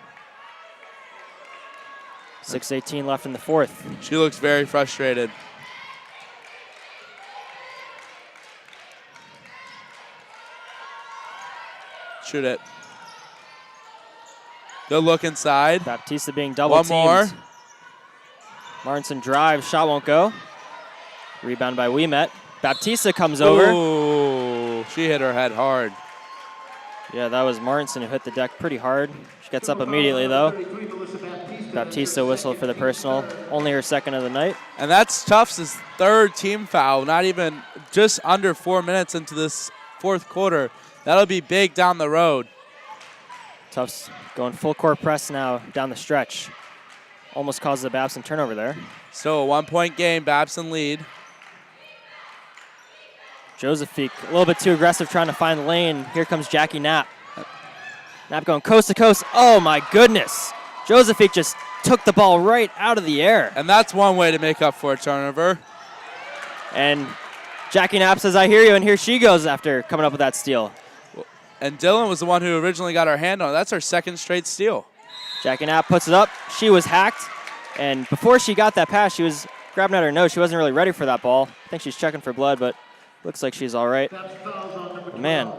[SPEAKER 2] 6:18 left in the fourth.
[SPEAKER 3] She looks very frustrated. Shoot it. Good look inside.
[SPEAKER 2] Baptista being double teamed.
[SPEAKER 3] One more.
[SPEAKER 2] Martinson drives, shot won't go. Rebound by Ouimet. Baptista comes over.
[SPEAKER 3] Ooh, she hit her head hard.
[SPEAKER 2] Yeah, that was Martinson who hit the deck pretty hard. She gets up immediately, though. Baptista whistled for the personal. Only her second of the night.
[SPEAKER 3] And that's Tufts' third team foul, not even just under 4 minutes into this fourth quarter. That'll be big down the road.
[SPEAKER 2] Tufts going full court press now down the stretch. Almost causes a Babson turnover there.
[SPEAKER 3] Still a 1-point game, Babson lead.
[SPEAKER 2] Josephic, a little bit too aggressive trying to find the lane. Here comes Jackie Knapp. Knapp going coast to coast. Oh my goodness. Josephic just took the ball right out of the air.
[SPEAKER 3] And that's one way to make up for a turnover.
[SPEAKER 2] And Jackie Knapp says, I hear you, and here she goes after coming up with that steal.
[SPEAKER 3] And Dillon was the one who originally got her hand on it. That's her second straight steal.
[SPEAKER 2] Jackie Knapp puts it up. She was hacked. And before she got that pass, she was grabbing at her nose. She wasn't really ready for that ball. I think she's checking for blood, but looks like she's all right. Man,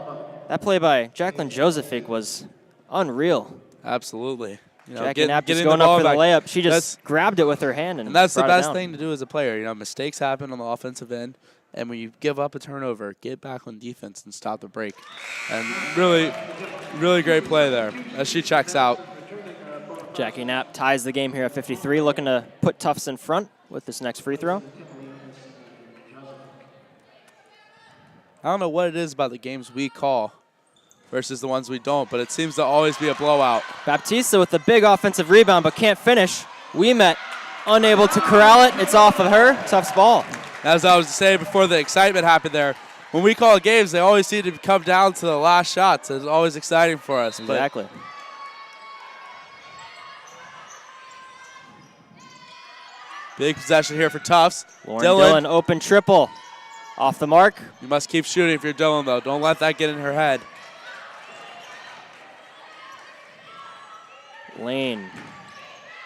[SPEAKER 2] that play by Jacqueline Josephic was unreal.
[SPEAKER 3] Absolutely.
[SPEAKER 2] Jackie Knapp just going up for the layup. She just grabbed it with her hand and
[SPEAKER 3] that's the
[SPEAKER 2] brought it
[SPEAKER 3] best
[SPEAKER 2] down.
[SPEAKER 3] thing to do as a player. Mistakes happen on the offensive end. And when you give up a turnover, get back on defense and stop the break. And really, really great play there as she checks out.
[SPEAKER 2] Jackie Knapp ties the game here at 53, looking to put Tufts in front with this next free throw.
[SPEAKER 3] I don't know what it is about the games we call versus the ones we don't, but it seems to always be a blowout.
[SPEAKER 2] Baptista with the big offensive rebound, but can't finish. Ouimet unable to corral it. It's off of her. Tufts ball.
[SPEAKER 3] As I was saying before the excitement happened there, when we call games, they always seem to come down to the last shots. It's always exciting for us.
[SPEAKER 2] Exactly.
[SPEAKER 3] Big possession here for Tufts.
[SPEAKER 2] Lauren Dillon, open triple. Off the mark.
[SPEAKER 3] You must keep shooting if you're Dillon, though. Don't let that get in her head.
[SPEAKER 2] Lane.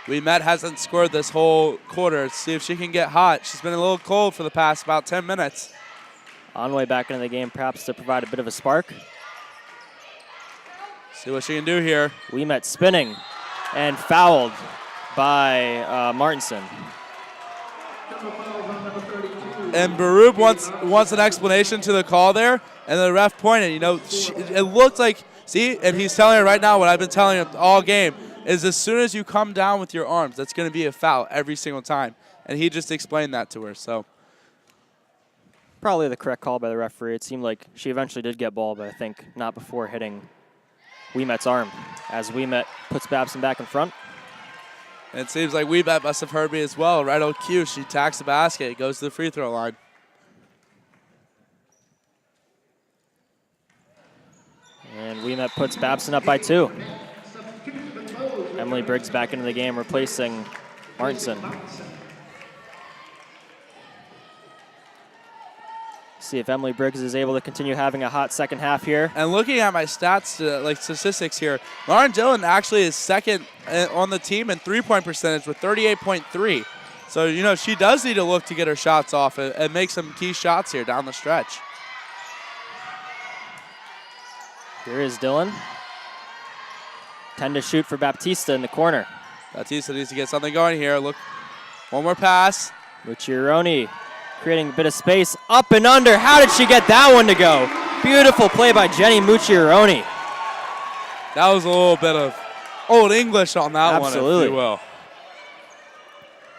[SPEAKER 3] Ouimet hasn't scored this whole quarter. Let's see if she can get hot. She's been a little cold for the past about 10 minutes.
[SPEAKER 2] On way back into the game, perhaps to provide a bit of a spark.
[SPEAKER 3] See what she can do here.
[SPEAKER 2] Ouimet spinning and fouled by Martinson.
[SPEAKER 3] And Barub wants an explanation to the call there, and the ref pointed. You know, it looked like, see, and he's telling her right now what I've been telling him all game, is as soon as you come down with your arms, that's going to be a foul every single time. And he just explained that to her. So
[SPEAKER 2] probably the correct call by the referee. It seemed like she eventually did get ball, but I think not before hitting Ouimet's arm, as Ouimet puts Babson back in front.
[SPEAKER 3] And it seems like Ouimet must have heard me as well. Right on cue, she tacks the basket, goes to the free throw line.
[SPEAKER 2] And Ouimet puts Babson up by 2. Emily Briggs back into the game, replacing Martinson. See if Emily Briggs is able to continue having a hot second half here.
[SPEAKER 3] And looking at my stats, statistics here, Lauren Dillon actually is second on the team in three-point percentage with 38.3. So, you know, she does need to look to get her shots off and make some key shots here down the stretch.
[SPEAKER 2] Here is Dillon. 10 to shoot for Baptista in the corner.
[SPEAKER 3] Baptista needs to get something going here. Look, one more pass.
[SPEAKER 2] Mucciaroni creating a bit of space. Up and under. How did she get that one to go? Beautiful play by Jenny Mucciaroni.
[SPEAKER 3] That was a little bit of old English on that one, if you will.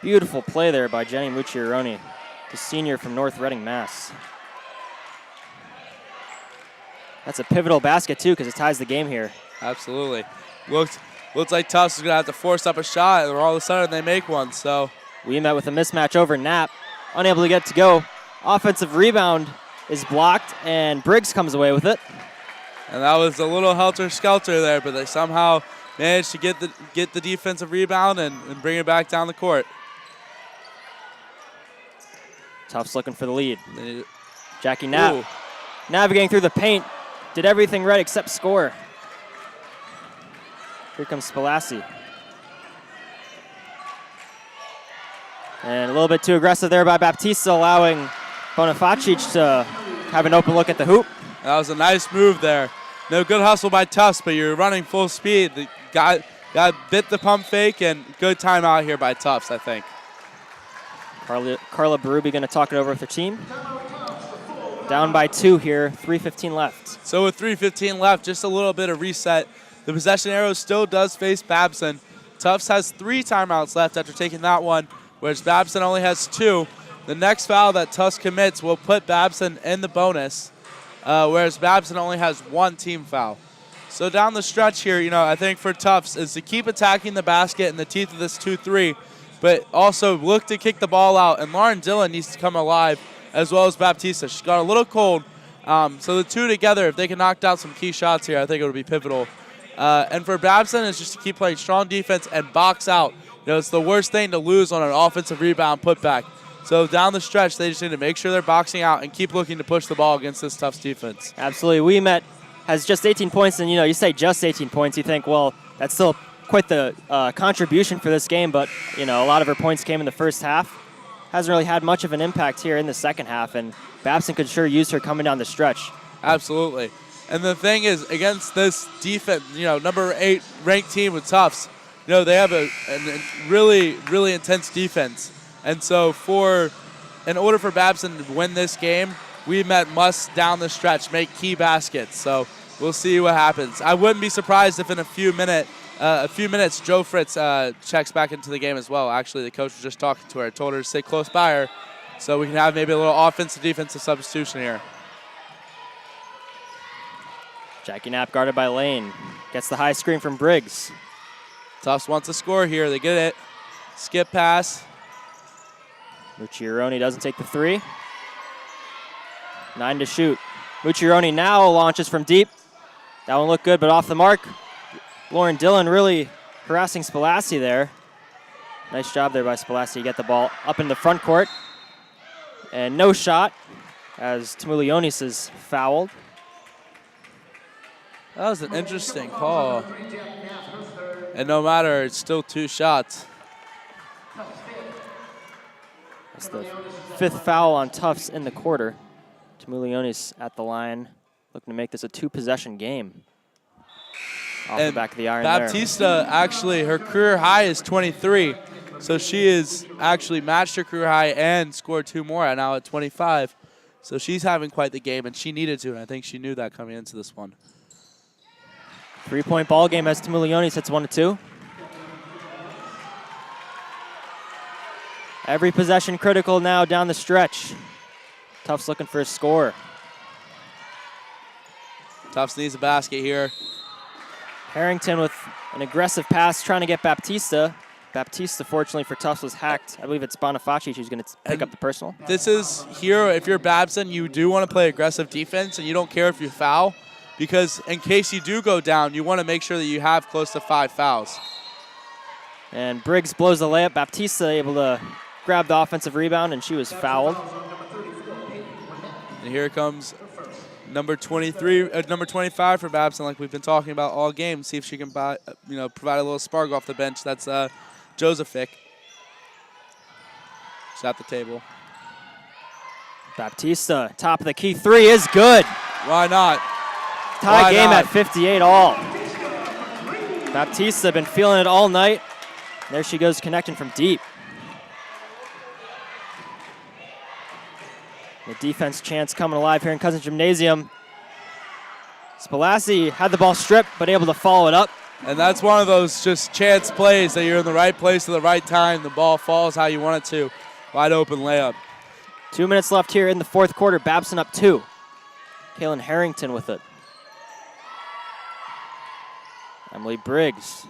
[SPEAKER 2] Beautiful play there by Jenny Mucciaroni, the senior from North Reading, Mass. That's a pivotal basket, too, because it ties the game here.
[SPEAKER 3] Absolutely. Looks like Tufts is going to have to force up a shot, and all of a sudden they make one. So
[SPEAKER 2] Ouimet with a mismatch over Knapp, unable to get to go. Offensive rebound is blocked, and Briggs comes away with it.
[SPEAKER 3] And that was a little helter-skelter there, but they somehow managed to get the defensive rebound and bring it back down the court.
[SPEAKER 2] Tufts looking for the lead. Jackie Knapp navigating through the paint, did everything right except score. Here comes Spalassi. And a little bit too aggressive there by Baptista, allowing Bonifacic to have an open look at the hoop.
[SPEAKER 3] That was a nice move there. No good hustle by Tufts, but you're running full speed. The guy bit the pump fake, and good timeout here by Tufts, I think.
[SPEAKER 2] Carla Berube going to talk it over with her team. Down by 2 here, 3:15 left.
[SPEAKER 3] So with 3:15 left, just a little bit of reset. The possession arrow still does face Babson. Tufts has 3 timeouts left after taking that one, whereas Babson only has 2. The next foul that Tufts commits will put Babson in the bonus, whereas Babson only has 1 team foul. So down the stretch here, you know, I think for Tufts is to keep attacking the basket in the teeth of this 2-3, but also look to kick the ball out. And Lauren Dillon needs to come alive, as well as Baptista. She's got a little cold. So the two together, if they can knock down some key shots here, I think it would be pivotal. And for Babson, it's just to keep playing strong defense and box out. You know, it's the worst thing to lose on an offensive rebound putback. So down the stretch, they just need to make sure they're boxing out and keep looking to push the ball against this Tufts defense.
[SPEAKER 2] Absolutely. Ouimet has just 18 points, and, you know, you say just 18 points, you think, well, that's still quite the contribution for this game, but, you know, a lot of her points came in the first half. Hasn't really had much of an impact here in the second half, and Babson could sure use her coming down the stretch.
[SPEAKER 3] Absolutely. And the thing is, against this defense, you know, number 8 ranked team with Tufts, you know, they have a really, really intense defense. And so in order for Babson to win this game, Ouimet must down the stretch make key baskets. So we'll see what happens. I wouldn't be surprised if in a few minutes, Joe Fritz checks back into the game as well. Actually, the coach was just talking to her. I told her to stay close by her so we can have maybe a little offensive defensive substitution here.
[SPEAKER 2] Jackie Knapp guarded by Lane. Gets the high screen from Briggs.
[SPEAKER 3] Tufts wants to score here. They get it. Skip pass.
[SPEAKER 2] Mucciaroni doesn't take the three. 9 to shoot. Mucciaroni now launches from deep. That one looked good, but off the mark. Lauren Dillon really harassing Spalassi there. Nice job there by Spalassi to get the ball up in the front court. And no shot as Tamulionis is fouled.
[SPEAKER 3] That was an interesting call. And no matter, it's still 2 shots.
[SPEAKER 2] That's the 5th foul on Tufts in the quarter. Tamulionis at the line, looking to make this a 2-possession game. Off the back of the iron
[SPEAKER 3] Baptista, actually, her career high is 23. So she has actually matched her career high and scored 2 more now at 25. So she's having quite the game, and she needed to, and I think she knew that coming into this one.
[SPEAKER 2] 3-point ball game as Tamulionis hits 1-2. Every possession critical now down the stretch. Tufts looking for a score.
[SPEAKER 3] Tufts needs a basket here.
[SPEAKER 2] Harrington with an aggressive pass trying to get Baptista. Baptista, fortunately for Tufts, was hacked. I believe it's Bonifaci who's going to pick up the personal.
[SPEAKER 3] This is here, if you're Babson, you do want to play aggressive defense, and you don't care if you foul, because in case you do go down, you want to make sure that you have close to 5 fouls.
[SPEAKER 2] And Briggs blows the layup. Baptista able to grab the offensive rebound, and she was fouled.
[SPEAKER 3] And here comes number 25 for Babson, like we've been talking about all game. See if she can provide a little spark off the bench. That's Josephic. She's at the table.
[SPEAKER 2] Baptista, top of the key. 3 is good.
[SPEAKER 3] Why not?
[SPEAKER 2] Tie game at 58 all. Baptista been feeling it all night. There she goes, connecting from deep. The defense chance coming alive here in Cousins Gymnasium. Spalassi had the ball stripped, but able to follow it up.
[SPEAKER 3] And that's one of those just chance plays that you're in the right place at the right time. The ball falls how you want it to. Wide open layup.
[SPEAKER 2] 2 minutes left here in the 4th quarter. Babson up 2. Kaylin Harrington with it. Emily Briggs.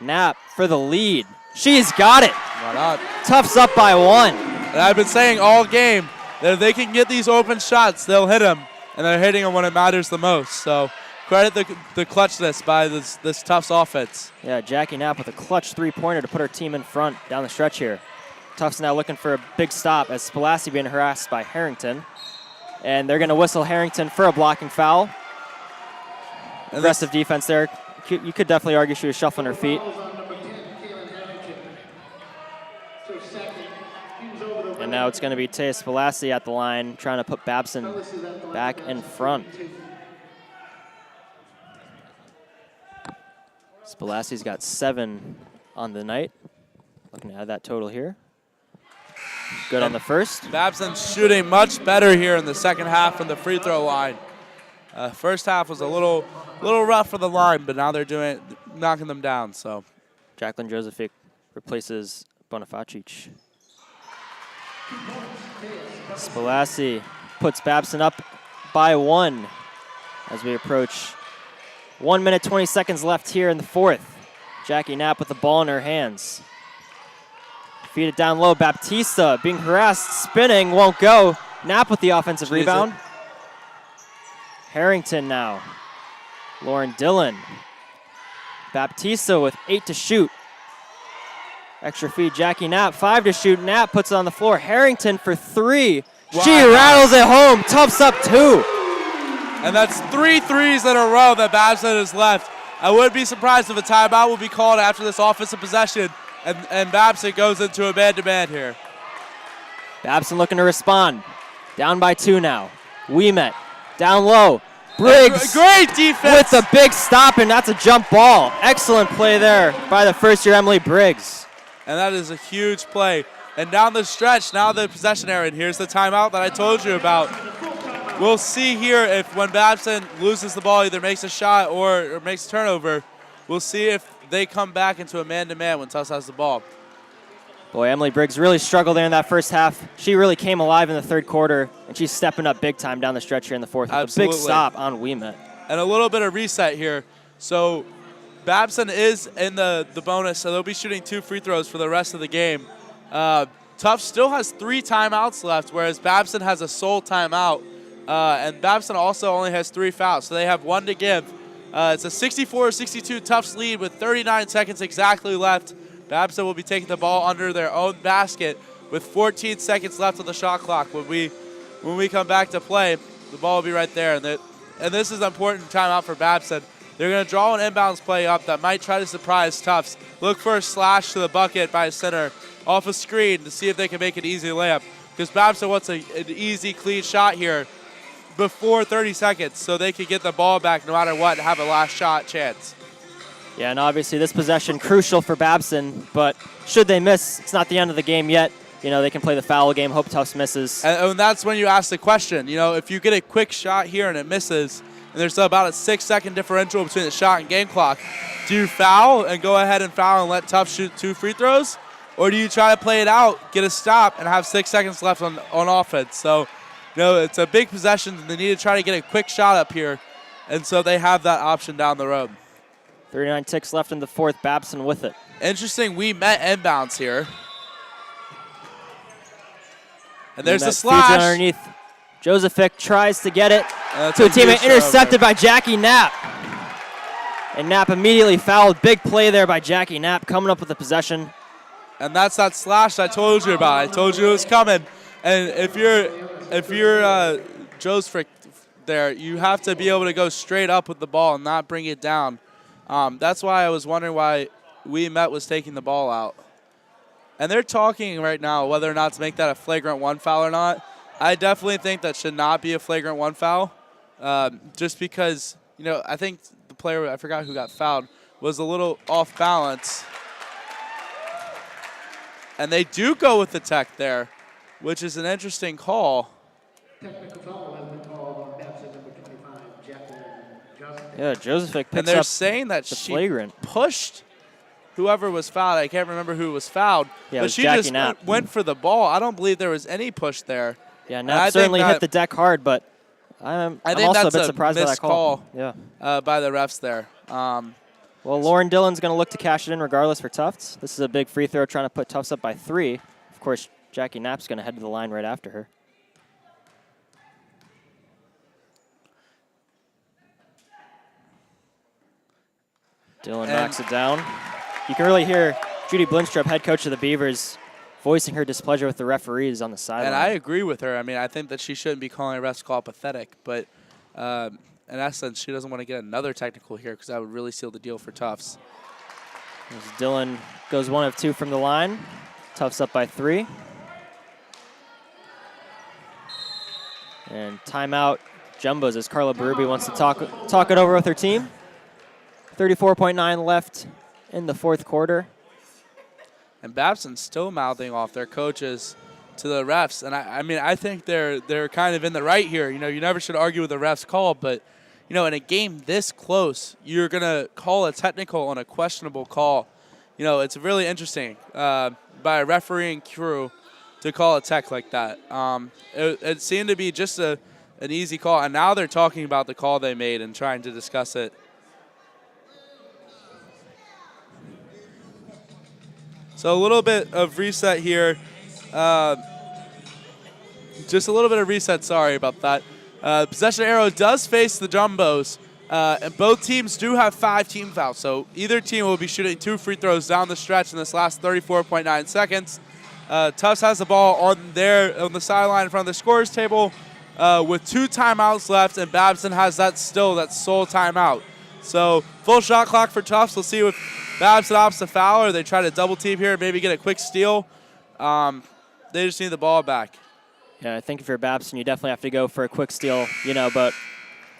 [SPEAKER 2] Knapp for the lead. She's got it.
[SPEAKER 3] Why not?
[SPEAKER 2] Tufts up by 1.
[SPEAKER 3] And I've been saying all game that if they can get these open shots, they'll hit them. And they're hitting them when it matters the most. So credit the clutchness by this Tufts offense.
[SPEAKER 2] Yeah, Jackie Knapp with a clutch 3-pointer to put her team in front down the stretch here. Tufts now looking for a big stop as Spalassi being harassed by Harrington. And they're going to whistle Harrington for a blocking foul. Aggressive defense there. You could definitely argue she was shuffling her feet. And now it's going to be Taya Spalassi at the line, trying to put Babson back in front. Spalassi's got 7 on the night. Looking to add that total here. Good on the first.
[SPEAKER 3] Babson's shooting much better here in the second half from the free throw line. First half was a little rough for the line, but now they're knocking them down. So,
[SPEAKER 2] Jacqueline Josephic replaces Bonifacic. Spalassi puts Babson up by 1 as we approach 1 minute, 20 seconds left here in the 4th. Jackie Knapp with the ball in her hands. Feed it down low. Baptista being harassed, spinning, won't go. Knapp with the offensive rebound. Harrington now. Lauren Dillon. Baptista with 8 to shoot. Extra feed, Jackie Knapp, 5 to shoot. Knapp puts it on the floor. Harrington for 3. Wow. She rattles it home. Tufts up 2.
[SPEAKER 3] And that's 3 threes in a row that Babson has left. I would be surprised if a timeout will be called after this offensive possession, and Babson goes into a man-to-man here.
[SPEAKER 2] Babson looking to respond. Down by 2 now. Ouimet down low. Briggs
[SPEAKER 3] great defense
[SPEAKER 2] with a big stop, and that's a jump ball. Excellent play there by the first-year Emily Briggs.
[SPEAKER 3] And that is a huge play. And down the stretch, now the possession area, and here's the timeout that I told you about. We'll see here if when Babson loses the ball, either makes a shot or makes a turnover, we'll see if they come back into a man-to-man when Tufts has the ball.
[SPEAKER 2] Boy, Emily Briggs really struggled there in that first half. She really came alive in the third quarter, and she's stepping up big time down the stretch here in the fourth.
[SPEAKER 3] Absolutely.
[SPEAKER 2] With a big stop on Ouimet. And
[SPEAKER 3] a little bit of reset here. So Babson is in the bonus, so they'll be shooting 2 free throws for the rest of the game. Tufts still has 3 timeouts left, whereas Babson has a sole timeout. And Babson also only has 3 fouls, so they have 1 to give. It's a 64-62 Tufts lead with 39 seconds exactly left. Babson will be taking the ball under their own basket with 14 seconds left on the shot clock. When we come back to play, the ball will be right there. And this is an important timeout for Babson. They're going to draw an inbounds play up that might try to surprise Tufts. Look for a slash to the bucket by center off a screen to see if they can make an easy layup. Because Babson wants an easy, clean shot here before 30 seconds so they can get the ball back no matter what and have a last shot chance.
[SPEAKER 2] Yeah, and obviously this possession crucial for Babson, but should they miss, it's not the end of the game yet. You know, they can play the foul game, hope Tufts misses.
[SPEAKER 3] And that's when you ask the question, you know, if you get a quick shot here and it misses, and there's about a 6-second differential between the shot and game clock, do you foul and go ahead and foul and let Tufts shoot 2 free throws? Or do you try to play it out, get a stop, and have 6 seconds left on offense? So, you know, it's a big possession, and they need to try to get a quick shot up here, and so they have that option down the road.
[SPEAKER 2] 39 ticks left in the fourth, Babson with it.
[SPEAKER 3] Interesting, we met inbounds here. And there's the slash.
[SPEAKER 2] Underneath. Josephic tries to get it to a teammate, intercepted by Jackie Knapp. And Knapp immediately fouled. Big play there by Jackie Knapp, coming up with the possession.
[SPEAKER 3] And that's that slash I told you about. I told you it was coming. And if you're Josephic there, you have to be able to go straight up with the ball and not bring it down. That's why I was wondering why Ouimet was taking the ball out. And they're talking right now whether or not to make that a flagrant 1 foul or not. I definitely think that should not be a flagrant 1 foul, just because, you know, I think the player, I forgot who got fouled, was a little off balance. And they do go with the tech there, which is an interesting call.
[SPEAKER 1] Technical foul has been called on Babson number 25, Jacqueline Justin.
[SPEAKER 2] Yeah, Josephic picks up
[SPEAKER 3] and they're saying that she
[SPEAKER 2] flagrant.
[SPEAKER 3] Pushed whoever was fouled. I can't remember who was fouled.
[SPEAKER 2] Yeah,
[SPEAKER 3] but she
[SPEAKER 2] Jackie
[SPEAKER 3] just
[SPEAKER 2] Knapp.
[SPEAKER 3] went for the ball. I don't believe there was any push there.
[SPEAKER 2] Yeah, Knapp certainly hit the deck hard, but I'm also a bit surprised by that call. Yeah.
[SPEAKER 3] By the refs there.
[SPEAKER 2] Well, Lauren Dillon's going to look to cash it in regardless for Tufts. This is a big free throw trying to put Tufts up by 3. Of course, Jackie Knapp's going to head to the line right after her. Dillon knocks it down. You can really hear Judy Blindstrup, head coach of the Beavers, voicing her displeasure with the referees on the sideline.
[SPEAKER 3] And I agree with her. I mean, I think that she shouldn't be calling a ref's call pathetic, but in essence, she doesn't want to get another technical here because that would really seal the deal for Tufts.
[SPEAKER 2] As Dillon goes 1 of 2 from the line. Tufts up by 3. And timeout, Jumbos, as Carla Berube wants to talk it over with her team. 34.9 left in the fourth quarter.
[SPEAKER 3] And Babson's still mouthing off their coaches to the refs. And I mean, I think they're kind of in the right here. You know, you never should argue with a ref's call, but, you know, in a game this close, you're going to call a technical on a questionable call. You know, it's really interesting by a refereeing crew to call a tech like that. It seemed to be just an easy call, and now they're talking about the call they made and trying to discuss it. So a little bit of reset here. Just a little bit of reset, sorry about that. Possession arrow does face the Jumbos, and both teams do have 5 team fouls. So either team will be shooting 2 free throws down the stretch in this last 34.9 seconds. Tufts has the ball on the sideline in front of the scorers table with 2 timeouts left, and Babson has that sole timeout. So full shot clock for Tufts. We'll see if Babson opts to foul or they try to double team here and maybe get a quick steal. They just need the ball back.
[SPEAKER 2] Yeah, I think if you're Babson, you definitely have to go for a quick steal, you know, but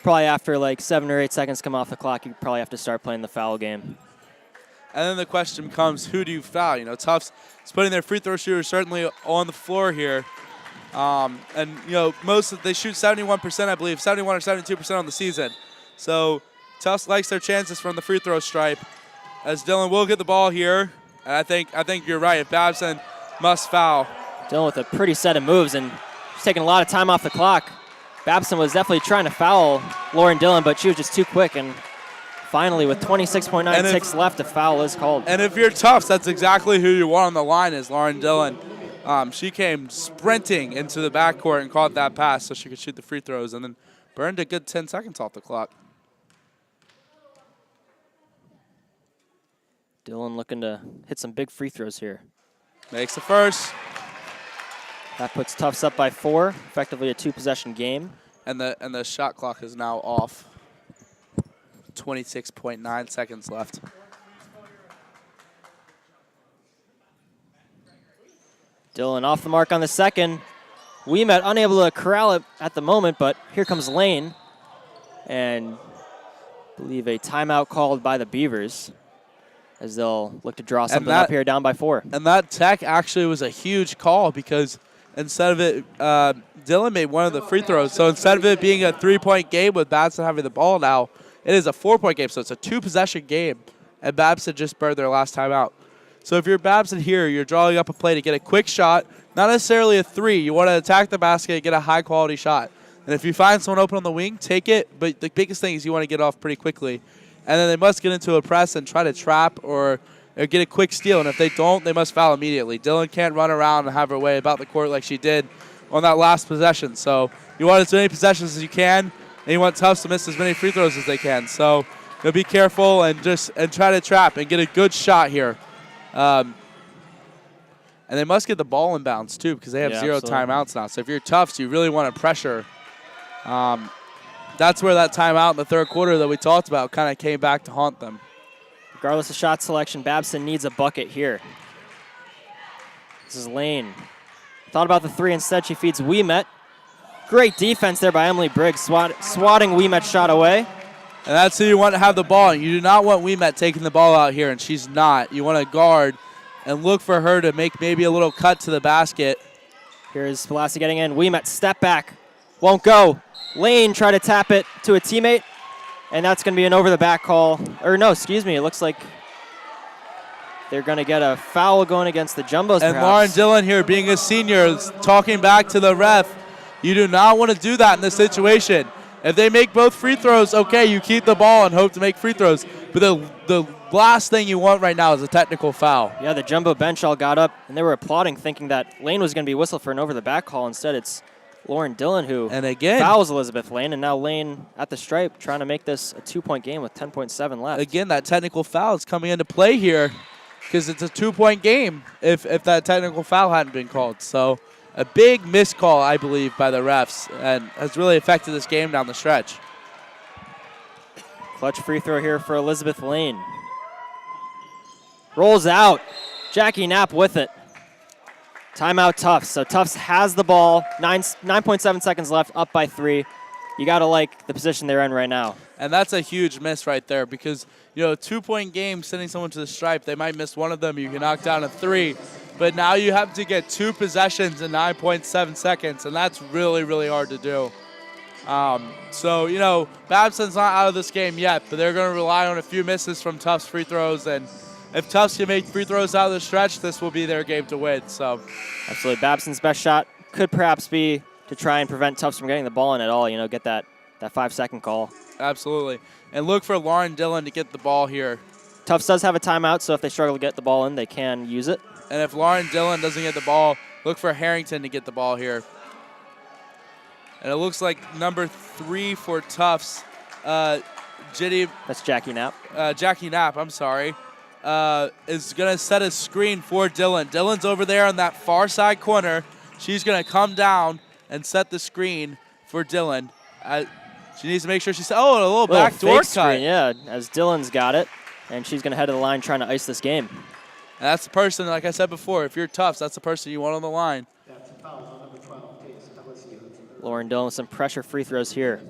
[SPEAKER 2] probably after like 7 or 8 seconds come off the clock, you probably have to start playing the foul game.
[SPEAKER 3] And then the question becomes, who do you foul? You know, Tufts is putting their free throw shooters certainly on the floor here. And, you know, they shoot 71%, I believe, 71 or 72% on the season. So Tufts likes their chances from the free throw stripe. As Dillon will get the ball here. And I think you're right. If Babson must foul.
[SPEAKER 2] Dillon with a pretty set of moves, and she's taking a lot of time off the clock. Babson was definitely trying to foul Lauren Dillon, but she was just too quick, and finally, with 26.9 ticks left, a foul is called.
[SPEAKER 3] And if you're Tufts, that's exactly who you want on the line is Lauren Dillon. She came sprinting into the backcourt and caught that pass so she could shoot the free throws and then burned a good 10 seconds off the clock.
[SPEAKER 2] Dillon looking to hit some big free throws here.
[SPEAKER 3] Makes the first.
[SPEAKER 2] That puts Tufts up by 4, effectively a 2-possession game.
[SPEAKER 3] And the shot clock is now off. 26.9 seconds left.
[SPEAKER 2] Dillon off the mark on the second. Ouimet unable to corral it at the moment, but here comes Lane. And I believe a timeout called by the Beavers as they'll look to draw something up here down by 4.
[SPEAKER 3] And that tech actually was a huge call because instead of it, Dillon made one of the free throws. So instead of it being a 3-point game with Babson having the ball now, it is a 4-point game. So it's a 2-possession game. And Babson just burned their last timeout. So if you're Babson here, you're drawing up a play to get a quick shot, not necessarily a 3. You want to attack the basket and get a high-quality shot. And if you find someone open on the wing, take it. But the biggest thing is you want to get off pretty quickly. And then they must get into a press and try to trap or get a quick steal. And if they don't, they must foul immediately. Dillon can't run around and have her way about the court like she did on that last possession. So you want as many possessions as you can, and you want Tufts to miss as many free throws as they can. So be careful and try to trap and get a good shot here. And they must get the ball in bounds, too, because they have 0 timeouts now. So if you're Tufts, you really want to pressure. That's where that timeout in the third quarter that we talked about kind of came back to haunt them.
[SPEAKER 2] Regardless of shot selection, Babson needs a bucket here. This is Lane. Thought about the 3 instead. She feeds Ouimet. Great defense there by Emily Briggs, swatting Ouimet's shot away.
[SPEAKER 3] And that's who you want to have the ball. You do not want Ouimet taking the ball out here, and she's not. You want to guard and look for her to make maybe a little cut to the basket.
[SPEAKER 2] Here's Pelassi getting in. Ouimet, step back. Won't go. Lane try to tap it to a teammate, and that's going to be an over-the-back call. Or no, excuse me. It looks like they're going to get a foul going against the Jumbos,
[SPEAKER 3] and
[SPEAKER 2] perhaps.
[SPEAKER 3] Lauren Dillon here, being a senior, is talking back to the ref. You do not want to do that in this situation. If they make both free throws, okay, you keep the ball and hope to make free throws. But the last thing you want right now is a technical foul.
[SPEAKER 2] Yeah, the Jumbo bench all got up, and they were applauding, thinking that Lane was going to be whistled for an over-the-back call. Instead, it's Lauren Dillon who fouls Elizabeth Lane, and now Lane at the stripe trying to make this a 2-point game with 10.7 left.
[SPEAKER 3] Again, that technical foul is coming into play here because it's a 2-point game if that technical foul hadn't been called. So a big missed call, I believe, by the refs, and has really affected this game down the stretch.
[SPEAKER 2] Clutch free throw here for Elizabeth Lane. Rolls out. Jackie Knapp with it. Timeout Tufts. So Tufts has the ball. 9.7 seconds left, up by 3. You got to like the position they're in right now.
[SPEAKER 3] And that's a huge miss right there because, a 2-point game, sending someone to the stripe, they might miss one of them. You can knock down a 3. But now you have to get 2 possessions in 9.7 seconds, and that's really, really hard to do. So, Babson's not out of this game yet, but they're going to rely on a few misses from Tufts free throws. And if Tufts can make free throws out of the stretch, this will be their game to win. So,
[SPEAKER 2] absolutely. Babson's best shot could perhaps be to try and prevent Tufts from getting the ball in at all, get that 5-second call.
[SPEAKER 3] Absolutely. And look for Lauren Dillon to get the ball here.
[SPEAKER 2] Tufts does have a timeout, so if they struggle to get the ball in, they can use it.
[SPEAKER 3] And if Lauren Dillon doesn't get the ball, look for Harrington to get the ball here. And it looks like number 3 for Tufts,
[SPEAKER 2] That's Jackie Knapp.
[SPEAKER 3] Jackie Knapp, I'm sorry, is going to set a screen for Dillon. Dillon's over there on that far side corner. She's going to come down and set the screen for Dillon. She needs to make sure she's... Oh, a little backdoor cut.
[SPEAKER 2] Screen, yeah, as Dillon's got it. And she's going to head to the line trying to ice this game.
[SPEAKER 3] And that's the person, like I said before, if you're Tufts, that's the person you want on the line.
[SPEAKER 1] That's a foul on number 12, Case Pelassi.
[SPEAKER 2] Lauren Dillon with some pressure free throws here.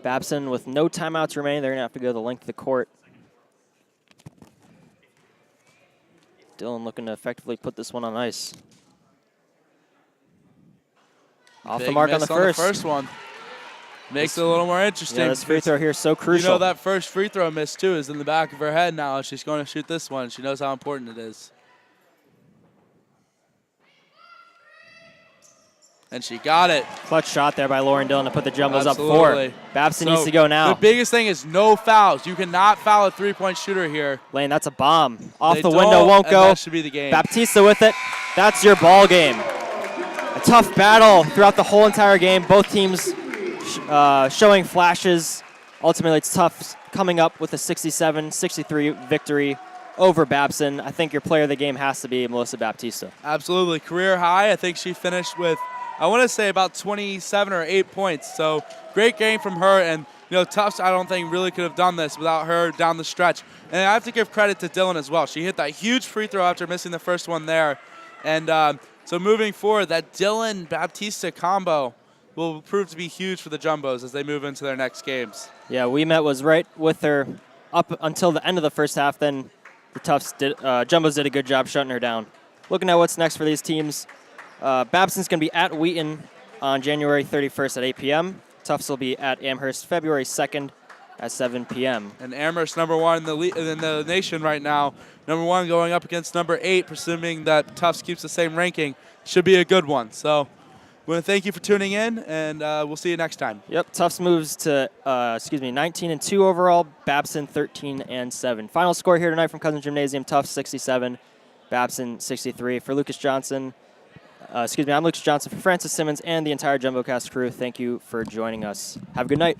[SPEAKER 2] Babson with no timeouts remaining. They're going to have to go the length of the court. Dillon looking to effectively put this one on ice. Off the mark on the first
[SPEAKER 3] one. Makes it a little more interesting.
[SPEAKER 2] Yeah, this free throw here is so crucial.
[SPEAKER 3] That first free throw miss, too, is in the back of her head now. She's going to shoot this one. She knows how important it is. And she got it.
[SPEAKER 2] Clutch shot there by Lauren Dillon to put the Jumbos
[SPEAKER 3] Absolutely.
[SPEAKER 2] up 4. Babson
[SPEAKER 3] So
[SPEAKER 2] needs to go now.
[SPEAKER 3] The biggest thing is no fouls. You cannot foul a three-point shooter here.
[SPEAKER 2] Lane, that's a bomb. Off
[SPEAKER 3] They
[SPEAKER 2] the window,
[SPEAKER 3] don't,
[SPEAKER 2] won't
[SPEAKER 3] and
[SPEAKER 2] go.
[SPEAKER 3] that should be the game.
[SPEAKER 2] Baptista with it. That's your ball game. A tough battle throughout the whole entire game. Both teams showing flashes. Ultimately, it's Tufts coming up with a 67-63 victory over Babson. I think your player of the game has to be Melissa Baptista.
[SPEAKER 3] Absolutely. Career high. I think she finished with, I want to say, about 27 or 8 points. So great game from her. And, Tufts, I don't think, really could have done this without her down the stretch. And I have to give credit to Dylan as well. She hit that huge free throw after missing the first one there. And so moving forward, that Dylan-Baptista combo will prove to be huge for the Jumbos as they move into their next games.
[SPEAKER 2] Yeah, was right with her up until the end of the first half. Then the Jumbos did a good job shutting her down. Looking at what's next for these teams, Babson's going to be at Wheaton on January 31st at 8 p.m. Tufts will be at Amherst February 2nd at 7 p.m.
[SPEAKER 3] And Amherst, number 1 in the nation right now. Number 1 going up against number 8, presuming that Tufts keeps the same ranking. Should be a good one. So we want to thank you for tuning in, and we'll see you next time.
[SPEAKER 2] Yep, Tufts moves to 19-2 overall. Babson 13-7. Final score here tonight from Cousins Gymnasium: Tufts 67, Babson 63. For Lucas Johnson, I'm Lucas Johnson. For Francis Simmons and the entire JumboCast crew, thank you for joining us. Have a good night.